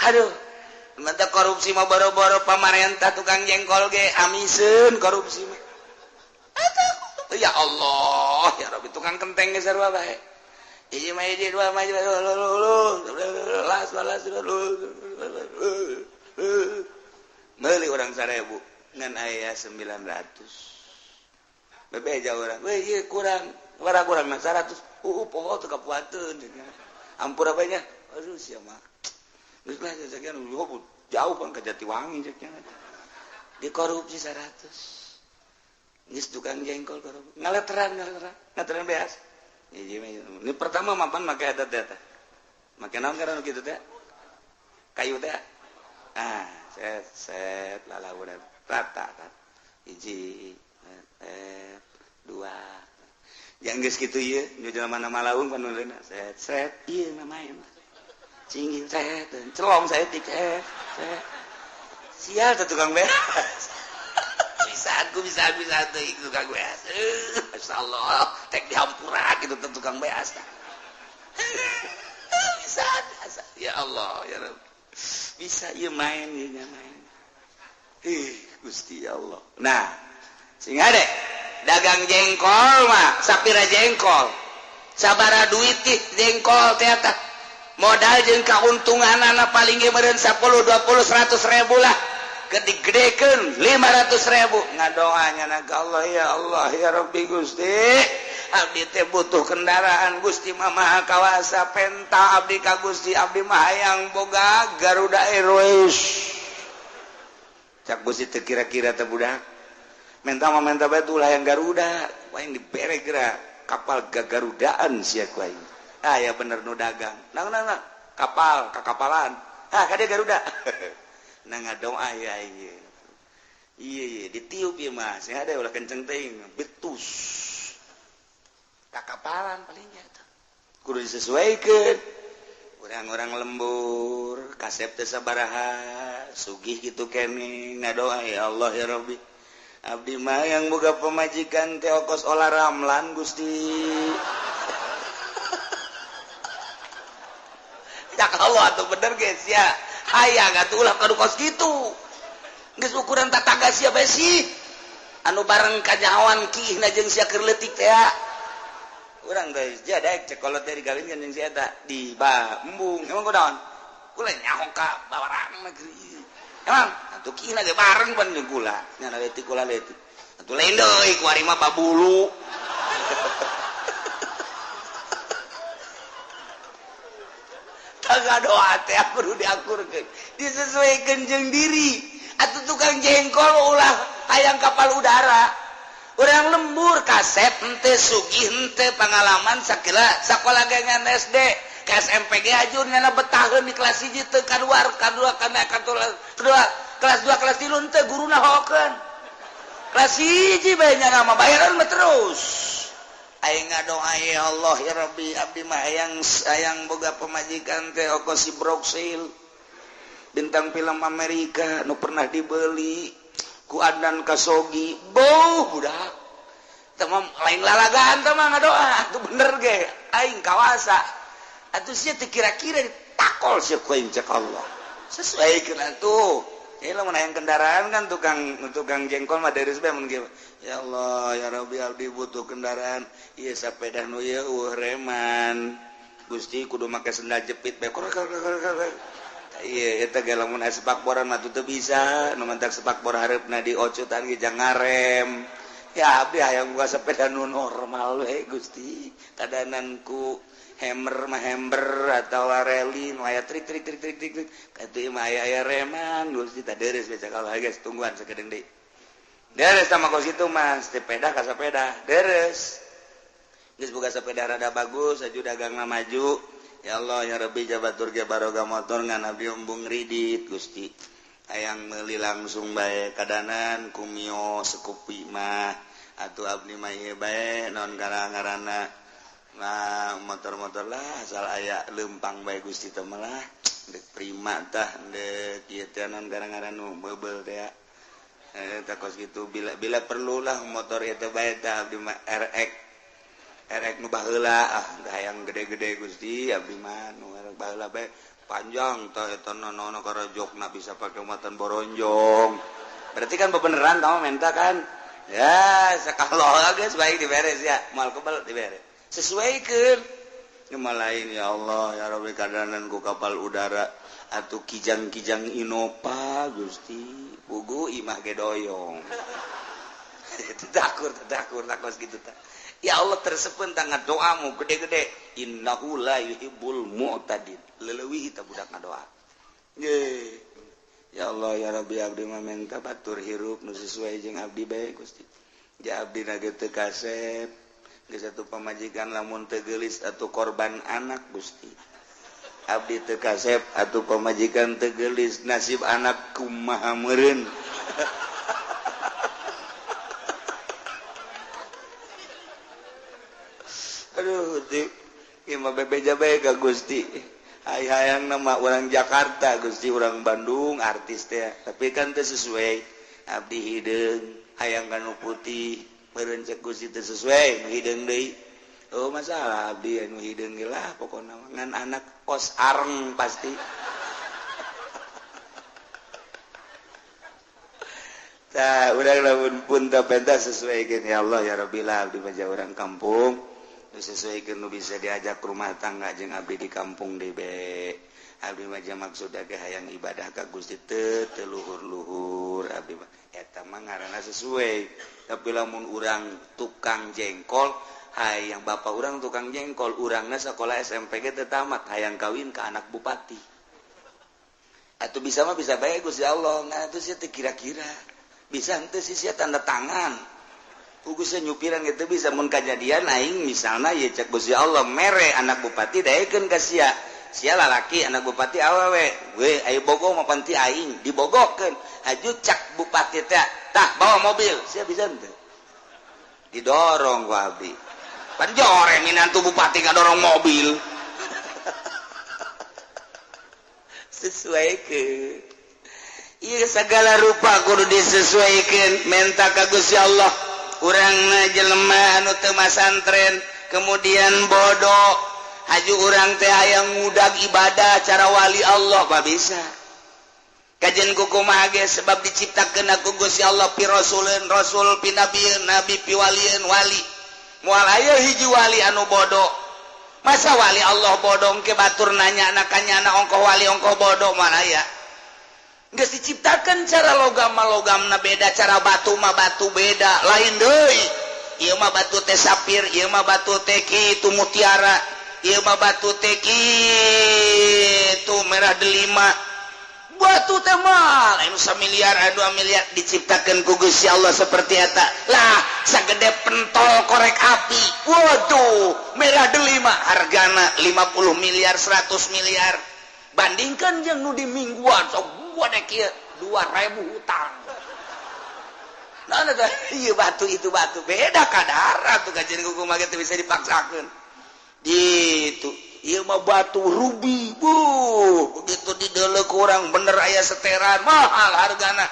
aduh mantap korupsi mah boro-boro pamarentah tukang jengkol ge amisen korupsi mah ya Allah ya Rabbi tukang kenteng ge sarua bae hiji mah hiji dua mah meuli urang 1000 ngan aya 900 bebeja orang weh ieu kurang kurang mah 100 poho teu kapuateun ampura bae nya aduh sia mah geus lah sakian jauh pan ka Jatiwangi ceknya di korupsi 100 geus tukang jengkol korupsi ngaleteran beas ini pertama mapan make adat-adat make naon kana nu kitu teh kayu teh set lalauna rata kan hiji dua yang geus kitu ieu nu jelema nama laung panureuna set ieu namae mah cingin set celong saya tik sial teh tukang beas bisa teh tukang beas masyaallah tek dihampura kitu teh tukang beas bisa ya Allah ya Rabb bisa ieu main ieu main Gusti Allah nah sing ade dagang jengkol mah sapira jengkol sabara duit teh jengkol teh eta modal jeung kauntunganana paling ge meureun 10 20 100 ribu lah gedekeun 500 ribu ngadoanya na ka Allah ya Rabbi Gusti abdi teh butuh kendaraan Gusti mah maha kawasa penta abdi ka Gusti abdi mah hayang boga Garuda Airways cak Gusti teu kira-kira teh budak menta bae tuh hayang Garuda hayang dibere geura kapal gagarudaan sia ku aing ya bener nu dagang nah kapal kakapalan ka dia Garuda nah ngadoa ya iya ditiup ieu mah sing ada ulah kenceng teuing betus kakapalan palingnya eta kudu disesuaikeun orang-orang lembur kasep teu sabaraha sugih gitu kene ngadoa ya Allah ya Rabbi abdi mah yang boga pemajikan teh ongkos olah ramlan Gusti ya Allah atuh bener guys ya hayang atuh ulah kadu kos kitu geus ukuran tataga sia bae sih anu bareng kanyawan kihna jeung sia keur leutik teh urang geus jadek cek kolot teh digawinkeun jeung sia eta di embung emang kunaon kula nyaho ka bawarang negeri emang atuh kihna ge bareng pan jeung kula nya leutik kula leutik atuh lain deui ku ari mah babulu taga doa teh kudu diakurkeun disesuaikeun jeung diri atuh tukang jengkol ulah hayang kapal udara urang lembur kasep henteu sugih henteu pangalaman sakila sakola gengan SD ke SMPG ajur nyana betaheun di kelas 1 teu kaluar kadua kana kedua kelas 2 kelas 3 henteu guruna hokeun kelas 1 bae nyana mah bayaran mah terus aing ngadoa ya Allah ya Rabbi abdi mah hayang boga pemajikan teh ongkos si Broxil bintang film Amerika nu pernah dibeli ku Adnan Kasogi beuh budak tamam lain lalagaan teh mah ngadoa atuh bener ge aing kawasa atuh sia teh kira-kira ditakol sia ku aing cek Allah sesuaikeun atuh ieu lamun hayang kendaraan kan tukang jengkol mah deres bae mun kieu ya Allah ya Rabbi abdi butuh kendaraan ieu sapeda nu ieu reman Gusti kudu make sendal jepit bae iya eta ge lamun aya sepak boran mah teu bisa nu mentak sepak bor hareupna di ocotan ge jang ngarem ya abdi hayang boga sepeda nu normal we Gusti kadananku hammer mah hammer atau rally nu aya trik katu mah aya reman Gusti tah deres bae cakal guys tungguan sakedeung deui deres sama kos kitu mah sepeda ka sepeda deres geus boga sepeda rada bagus aju dagangna maju ya Allah ya Rabbi jabatur ge barokah motor ngan abdi embung ridit Gusti hayang meuli langsung bae kadanan kumio sekupi mah atuh abdi mah ieu bae naon ngaranna nah motor-motor lah asal aya leumpang bae Gusti teh mah lah dek prima tah dek ieu teh naon ngaranna nu beubel teh eta kos kitu bila perlu lah motor ieu teh bae tah abdi mah RX nu baheula hayang gede-gede Gusti abdi mah nu RX baheula bae panjang tah eta nono karajokna bisa pake muatan boronjong berarti kan bebeneran tah menta kan ya sakaloha geus baik diberes ya moal kebal diberes sesuaikeun geuma lain ya Allah ya Rabbi kadanan ku kapal udara atuh kijang-kijang Innova Gusti pugu imah ge doyong tadakur takos gitu tah ya Allah tersepen tangan doamu gede-gede innahu la yuhibbul mu'tadin leuwih teh budak ngadoa ye ya Allah ya Rabbi abdi mah menta batur hirup nu sesuai jeung abdi bae Gusti ja abdi na teu kasep geus atuh pamajikan lamun teu geulis atuh korban anak Gusti abdi teu kasep atuh pamajikan teu geulis nasib anak kumaha meureun aduh ieu mah bebeja bae ka Gusti hayang nama orang Jakarta Gusti orang Bandung artis teh tapi kan teu sesuai abdi hideung hayang kanu putih meureun cek Gusti teu sesuai nu hideung deui oh masalah abdi anu hideung ge lah pokona ngan anak kos areng pasti tah urang lamun pun teu pentas sesuaikeun ya Allah ya Rabbi lah abdi mah urang kampung sesuaikeun nu bisa diajak rumah tangga jeung abdi di kampung deui be abdi mah maksudna ge hayang ibadah ka Gusti teu luhur-luhur abdi mah eta mah ngaranna sesuai tapi lamun urang tukang jengkol hayang bapak urang tukang jengkol urangna sakola SMP ge teu tamat hayang kawin ka anak bupati atuh bisa mah bisa bae Gusti Allah nah atuh sia teh kira-kira bisa henteu sia tanda tangan Ugusnya nyupiran gitu bisa mun kejadian aing misalnya ya cek Gusti Allah mere anak bupati daekeun ka sia lalaki anak bupati awewe we ayo bogo mah panti aing dibogokeun aju cak bupati teh tah bawa mobil sia bisa henteu didorong ku abdi pan jore minantu bupati ngadorong mobil sesuai ke segala rupa kudu disesuaikan menta ka Gusti Allah. Urangna jelema anu teu masantren kemudian bodoh haju urang teh hayang ngudag ibadah cara wali Allah pa bisa kajen kumaha ge sebab diciptakeun ku Gusti Allah pi rasulun rasul pi nabieun nabi pi walieun wali moal aya hiji wali anu bodoh masa wali Allah bodoh ke batur nanya anakanya ongkoh wali ongkoh bodoh moal aya geus diciptakeun cara logam-logamna beda cara batu mah batu beda lain deui ieu mah batu teh sapir ieu mah batu teh kitu mutiara ieu mah batu teh kitu merah delima batu teh mah lain 1 miliar 2 miliar diciptakeun ku Gusti Allah seperti eta lah sagede pentol korek api waduh merah delima hargana 50 miliar 100 miliar bandingkan jeung nu di mingguan sok gua dek kieu 2000 hutang nah iya batu itu batu beda kadar tuh kajian kuku mah teh bisa dipaksakeun gitu ieu mah batu rubi begitu dideuleu ku urang bener aya seteran mahal hargana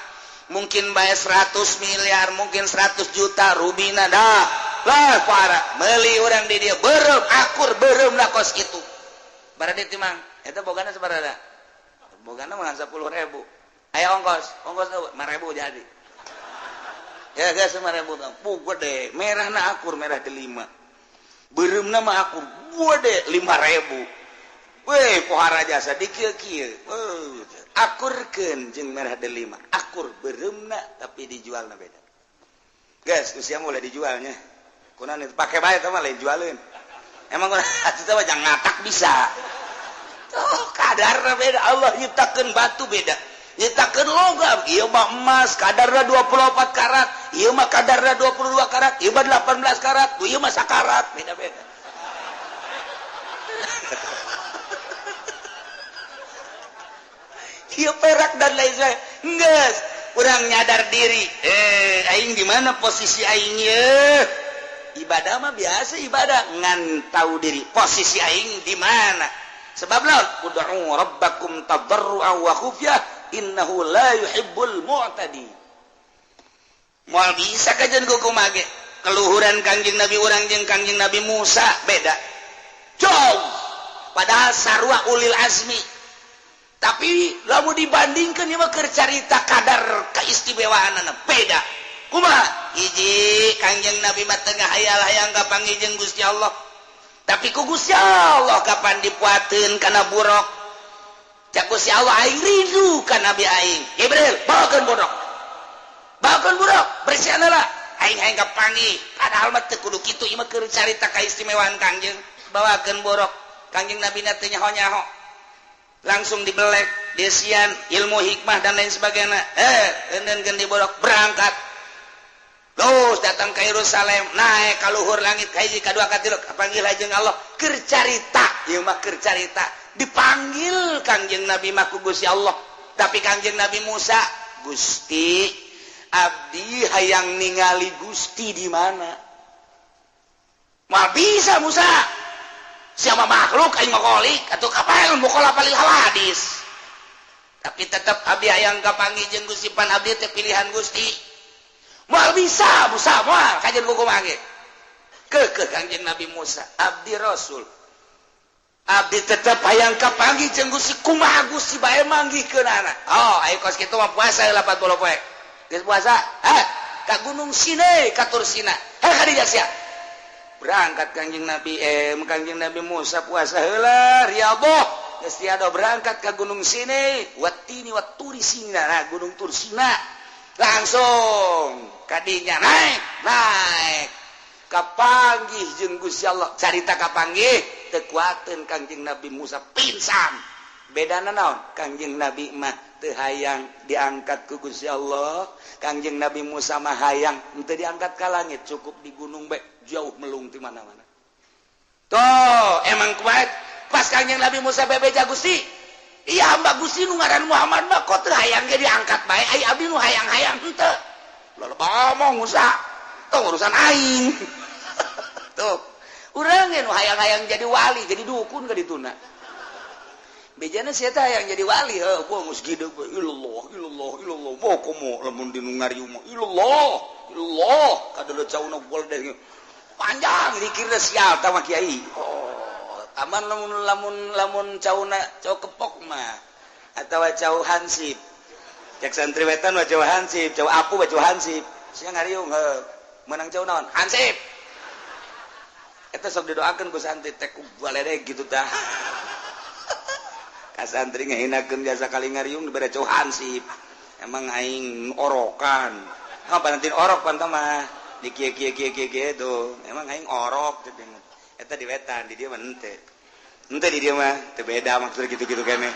mungkin bae 100 miliar mungkin 100 juta rubina dah lah parah meuli urang di dieu beureum akur beureumna kos kitu barade teh mang eta bogana sabaraha bogana mah 10.000 aya ongkos 5.000 jadi ya guys 5.000 bu gede merahna akur merah delima beureumna mah akur gede 5.000 weh pohara jasa dikieu-kieu akurkeun jeung merah delima akur beureumna tapi dijualna beda guys usia mulai dijualnya kunaon itu pake bae teh mah lain jualeun emang atuh teh jangan ngatak bisa kadarna beda Allah nyiptakeun batu beda nyiptakeun logam ieu mah emas kadarna 24 karat ieu mah kadarna 22 karat ieu mah 18 karat ieu mah sakarat beda-beda ieu perak dan lain sebagainya geus urang nyadar diri aing di mana posisi aing ieu ibadah mah biasa ibadah ngan tahu diri posisi aing di mana sebab naon ud'u rabbakum tadarruan wa khufyah innahu la yuhibbul mu'tadi moal bisa kajian kumaha ge keluhuran Kangjeng Nabi urang jeung Kangjeng Nabi Musa beda jauh padahal sarua ulil azmi tapi lamun dibandingkeun ieu mah keur carita kadar kaistimewaanana beda kumaha hiji Kangjeng Nabi mah teu ngahayal-hayang kapanggih jeung Gusti Allah tapi ku Gusti Allah kapan dipuateun kana buruk cak Gusti Allah aing rindu ka nabi aing Jibril bawakeun buruk bersihna lah aing hayang kapanggih padahal mah teu kudu kitu ieu mah keur carita kaistimewaan Kangjeng bawakeun buruk Kangjeng Nabi na teu nyaho-nyaho langsung dibelek desian ilmu hikmah dan lain sebagainya eundeun di buruk berangkat terus datang ke Yerusalem naik ka luhur langit kahiji kadua katilu panggil jeung Allah keur carita ieu mah keur carita dipanggil Kangjeng Nabi mah ku Gusti Allah tapi Kangjeng Nabi Musa Gusti abdi hayang ningali Gusti di mana mah bisa Musa siapa makhluk aing makolik atuh kapal mukola palil hadis tapi tetap abdi hayang kapanggih jeung Gusti pan abdi teh pilihan Gusti moal bisa Musa moal kajian kumaha ge ke Kangjeng Nabi Musa abdi rasul abdi tetep hayang kapanggih jeung Gusti kumaha Gusti bae manggihkeun anak ayo kos kitu mah puasa 80 poe geus puasa ka Gunung Sinai ka Tur Sina ka dieu sia berangkat Kangjeng Nabi Musa puasa heula riyadhah geus tiada berangkat ka Gunung Sinai watini waturi Sina nah Gunung Tur Sina langsung kadinya naik kapanggih jeung Gusti Allah carita kapanggih teu kuateun Kangjeng Nabi Musa pingsan bedana naon Kangjeng Nabi mah teu hayang diangkat ku Gusti Allah Kangjeng Nabi Musa mah hayang teu diangkat ka langit cukup di gunung bae jauh melung ti mana-mana toh emang kuat pas Kangjeng Nabi Musa bebeja Gusti iya hamba Gusti nu ngaran Muhammad mah kok teu hayang ge diangkat bae ai abdi nu hayang-hayang henteu loba ngomong Musa tuh urusan aing tuh urang nu hayang-hayang jadi wali jadi dukun ka dituna bejana sia teh yang jadi wali gua geus gideg ilallah moh komo lamun di nu ngariung ilallah kadeuleut cauna gol deh panjang dikira sial tah mah kiai aman lamun cauna cau kepok mah atawa cau hansip cek santri wetan mah cau hansip cau apu mah cau hansip sia ngariung menang cau naon hansip eta sok didoakeun ku santri teh ku baledeg gitu tah ka santri ngahinakeun jasa kali ngariung dibere cau hansip emang aing orokan apa nanti orok pan mah di kieu tuh emang aing orok teh eta di wetan di dieu mah henteu di dieu mah teu beda maksudna gitu-gitu kene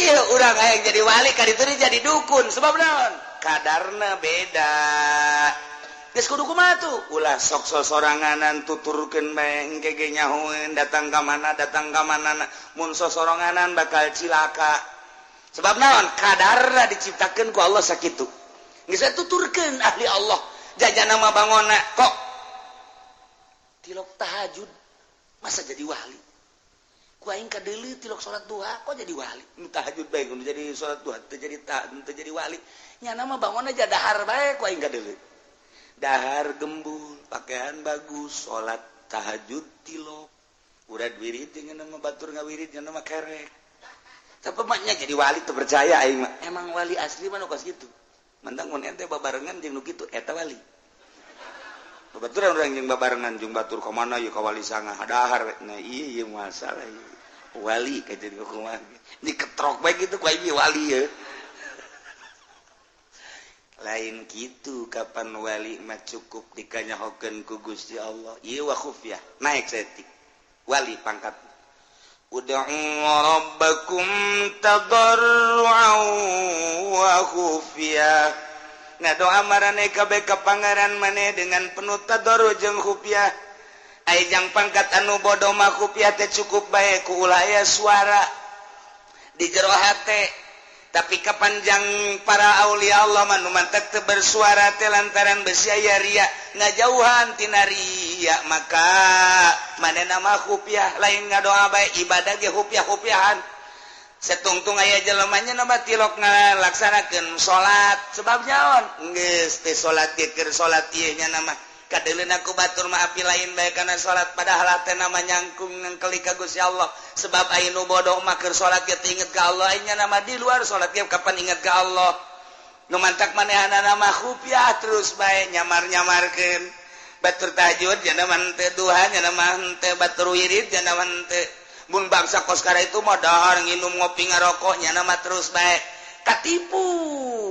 iya urang hayang jadi wali ka ditu jadi dukun sebab naon kadarna beda geus kudu kumaha tuh ulah sok sosoranganan tuturkeun bae engke nyahoeun datang ka mana mun sosoranganan bakal cilaka sebab naon kadarna diciptakeun ku Allah sakitu geus tuturkeun ahli Allah jajana mah bangona kok tilok tahajud masa jadi wali ku aing kadeuleu tilok salat duha kok jadi wali tahajud bae kudu jadi salat duha teu jadi wali nya mah bangona ja dahar bae ku aing kadeuleu dahar gembul pakaian bagus salat tahajud tilok urad wirid jeung nama batur ngawirid jeung nama kerek tapi maknya jadi wali teu percaya aing mah emang wali asli mah nu kos kitu mantang mun ente babarengan jeung nu kitu eta wali babaturan urang jeung babarengan jeung batur ka mana ieu ka wali sangah dahar nah ieu masalah ieu wali ka jadi kumaha diketrok bae kitu ku aing wali ye lain gitu kapan wali mah cukup dikanyahokeun ku Gusti Allah ieu wa khufyah naik setik wali pangkat ud'u rabbakum tadarruan wa khufyah ngadoa marane kabeh ka pangeran maneh dengan penuh tadarru jeung khufyah ai jang pangkat anu bodoh mah khufyah teh cukup bae ku ulah aya suara di jero hate tapi kapanjang para aulia Allah manu mantek teu bersuara teh lantaran besi aya ria ngajauhan tina ria maka manehna mah khufyah lain ngadoa bae ibadah ge khufyah-khufyahan setungtung aya jelema nya na tilok ngalaksanakeun salat sebab nyaon geus teh salat ge keur salat ieu nya mah kadeuleuna ku batur mah api lain bae kana salat padahal teh nama nyangkung nangkeli ka Gusti Allah sebab anu bodoh mah keur salat ge inget ka Allah nya nama di luar salat ge kapan inget ka Allah nu mantak manehana nama khufyah terus bae nyamar-nyamarkeun batur tahajud nya nama teu duha nya nama teu batur wirid nya nama teu mun bangsa koskara itu mah dahar nginum ngopi ngarokok nya nama terus bae katipu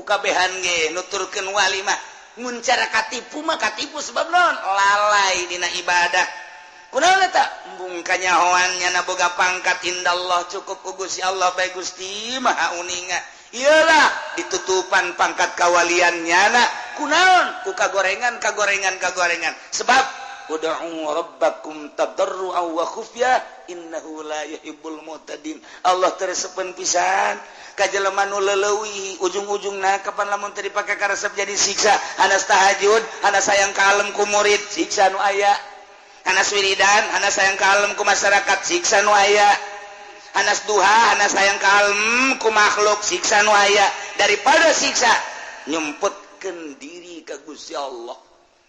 kabehan ge nuturkeun wali mah mun cara katipu mah katipu sebab naon lalai dina ibadah kunaon eta embung kanyahoan nya boga pangkat indallah cukup ku Gusti Allah bae Gusti Maha Uninga iyalah ditutupan pangkat kawalian nyana kunaon ku kagorengan sebab ud'u rabbakum tadarruan wa khufyah innahu la yuhibbul mu'tadin Allah teresepen pisan ka jelema nu leuleui ujung-ujungna kapan lamun teu dipake ka resep jadi siksa anas tahajud anas sayang kalem ku murid siksa nu aya anas wiridan anas sayang kalem ku masyarakat siksa nu aya anas duha anas sayang kalem ku makhluk siksa nu aya daripada siksa nyumputkeun diri ka Gusti Allah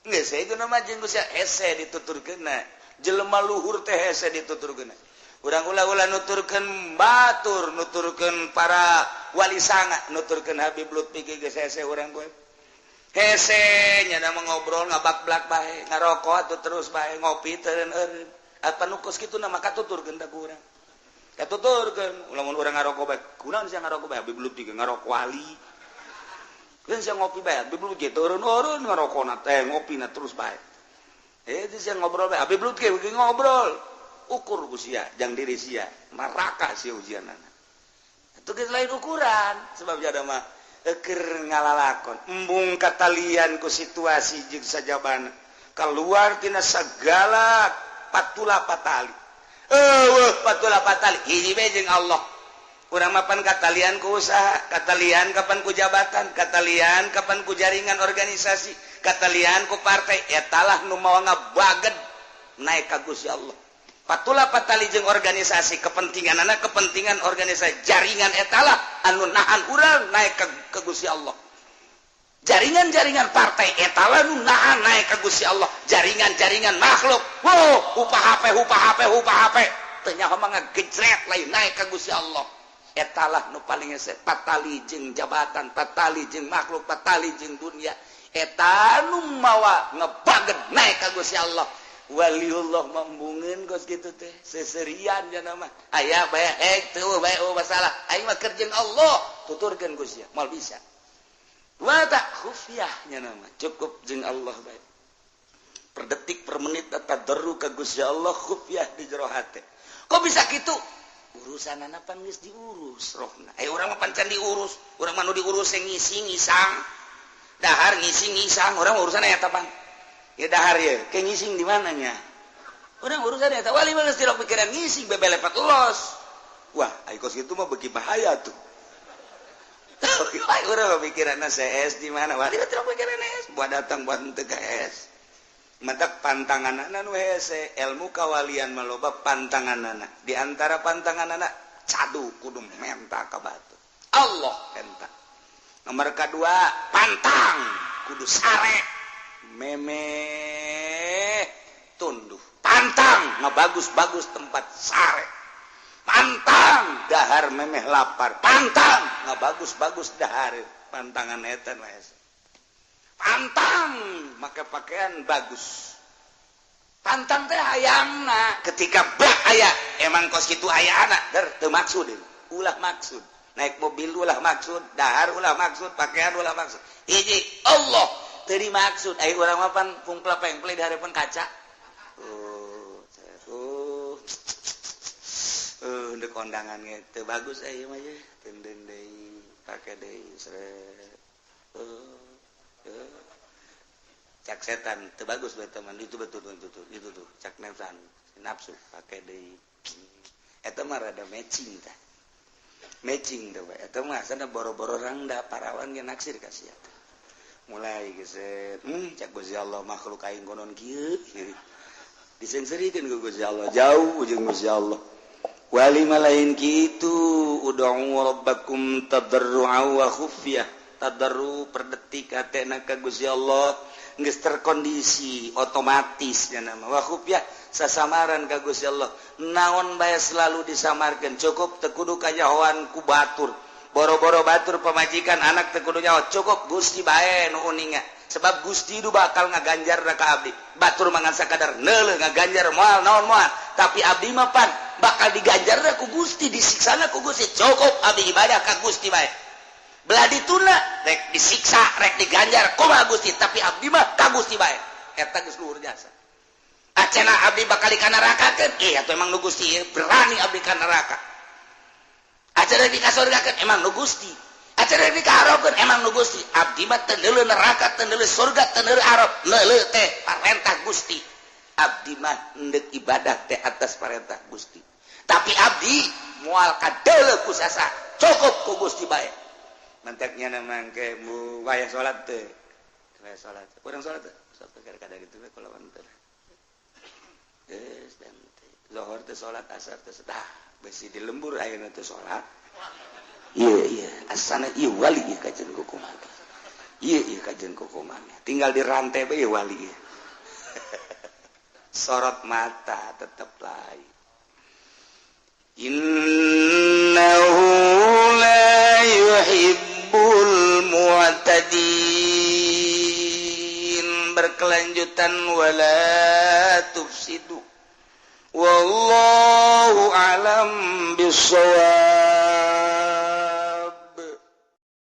geus saegeuna mah jeung Gusti hese dituturkeunna jelema luhur teh hese dituturkeunna urang ulah-ulah nuturkeun batur nuturkeun para wali sanga nuturkeun Habib Lutfi ge geus hese urang gue hese nya mah ngobrol ngabak-blak bae ngarokok atuh terus bae ngopi teureun-eureun apa nu kos kitu mah katuturkeun da ku urang katuturkeun lamun urang ngarokok bae kunaon sia ngarokok bae Habib Lutfi ge ngarokok wali keun sia ngopi bae Habib Lutfi teureun-eureun ngarokona teh ngopina terus bae itu sia ngobrol bae Habib Lutfi ge ngobrol ukur ku sia jang diri sia maraka sia ujianana itu geus lain ukuran sebab jada mah keur ngalalakon embung katalian ku situasi jeung sajabana keluar tina sagala patula patali patula patali hiji bae jeung Allah urang mah pan katalian ku usaha katalian kapan ku jabatan katalian kapan ku jaringan organisasi katalian ku partai etalah nu mawa ngabaged naik ka Gusti Allah. Patulah patali jeung organisasi kepentingan anak kepentingan organisasi jaringan etalah anu nahan urang naik ke Gusti Allah. Jaringan-jaringan partai etalah anu nahan naik ke Gusti Allah. Jaringan-jaringan makhluk. Wow, upah HP. Teu nyaho mah ngegejret lain naik ke Gusti Allah. Etalah nu paling hese patali jeung jabatan, patali jeung makhluk, patali jeung dunia. Eta nu mawa ngebaged naik ka Gusti Allah. Waliullah membungeun gos kitu teh seserian cenah mah aya bae teu bae masalah aing mah keur jeung Allah tuturkeun Gusti moal bisa wa ta khufiyah cenah mah cukup jeung Allah bae per detik per menit tadarru ka Gusti Allah khufiyah di jero hate kok bisa kitu urusanana pan geus diurus rohna urang mah pan can diurus urang mah nu diurus ngisi ngisang dahar ngisi ngisang urang urusan eta pan ya dahar ya, kayak ngising di mananya? Orang urusan ya, wali mana sih pikiran ngising, bebelepat los. Wah, aikos gitu mah bagi bahaya tuh. Orang pikiran CS di mana? Wali mana pikiran CS? Buat datang buat untuk CS. Matak pantangan anak nu hese ilmu kawalian maloba pantangan anak. Di antara pantangan anak cadu kudu menta ka batu. Allah menta. Nomor kedua pantang kudu sare. Meme tunduh pantang bagus-bagus tempat sare pantang dahar memeh lapar pantang bagus-bagus dahar pantangan etan wes pantang make pakaian bagus pantang teh hayangna ketika bah aya emang kos kitu aya anak teu maksud ulah maksud naik mobil ulah maksud dahar ulah maksud pakaian ulah maksud hiji Allah tadi maksud ayo urang mapan pungpla-pengple di harapan kaca untuk kondangan teu bagus ayo mah ye tenden deui pake deui sret cak setan teu bagus bae teman itu betul itu tuh cak nafsu pake deui eta mah rada matching tah matching teh eta mah sana boro-boro rangda parawan ge naksir ka sia mulai geus cak Gusti Allah makhluk aing konon kieu disengserikeun ku Gusti Allah jauh jeung Gusti Allah wali malain kitu ud'u rabbakum tadarru'a wa khufyah tadarru per detik atena ka Gusti Allah geus terkondisi otomatis nya nama wa khufyah sasamaran ka Gusti Allah naon bae selalu disamarkeun cukup teu kudu kajahoan ku batur boro-boro batur pemajikan anak teu kudu nyaho cukup Gusti bae nu uninga sebab Gusti itu bakal ngaganjar ka abdi batur mangan sakadar neuleuh ngaganjar moal naon moal tapi abdi mah pan bakal diganjar ku Gusti disiksana ku Gusti cukup abdi ibadah ka Gusti bae belah dituna rek disiksa rek diganjar kumaha Gusti tapi abdi mah ka Gusti bae eta geus luhur jasa acena abdi bakal ka neraka keun atuh emang nu Gusti berani abdi ka neraka acara di kasurgakeun emang nu Gusti acara di kaharopkeun emang nu Gusti abdi mah teu neuleuh neraka teu neuleuh surga teu neuleuh arop neuleuh teh parentah Gusti abdi mah hendeuk ibadah teh atas parentah Gusti tapi abdi moal kadeuleuh ku sasa cukup ku Gusti bae manteknya mangke mu wayah salat teh wayah salat urang salat teh salat kada kitu we kulawan teh geus dan zuhur teh salat asar teh setah besi di lembur ayeuna teh salat iya asana ieu wali ieu kajen kukuman iya kajen kukuman tinggal di rantai bae wali ieu sorot mata tetep lain innahu la yuhibbul mu'tadin berkelanjutan wala tufsidu wallahu alam bisawab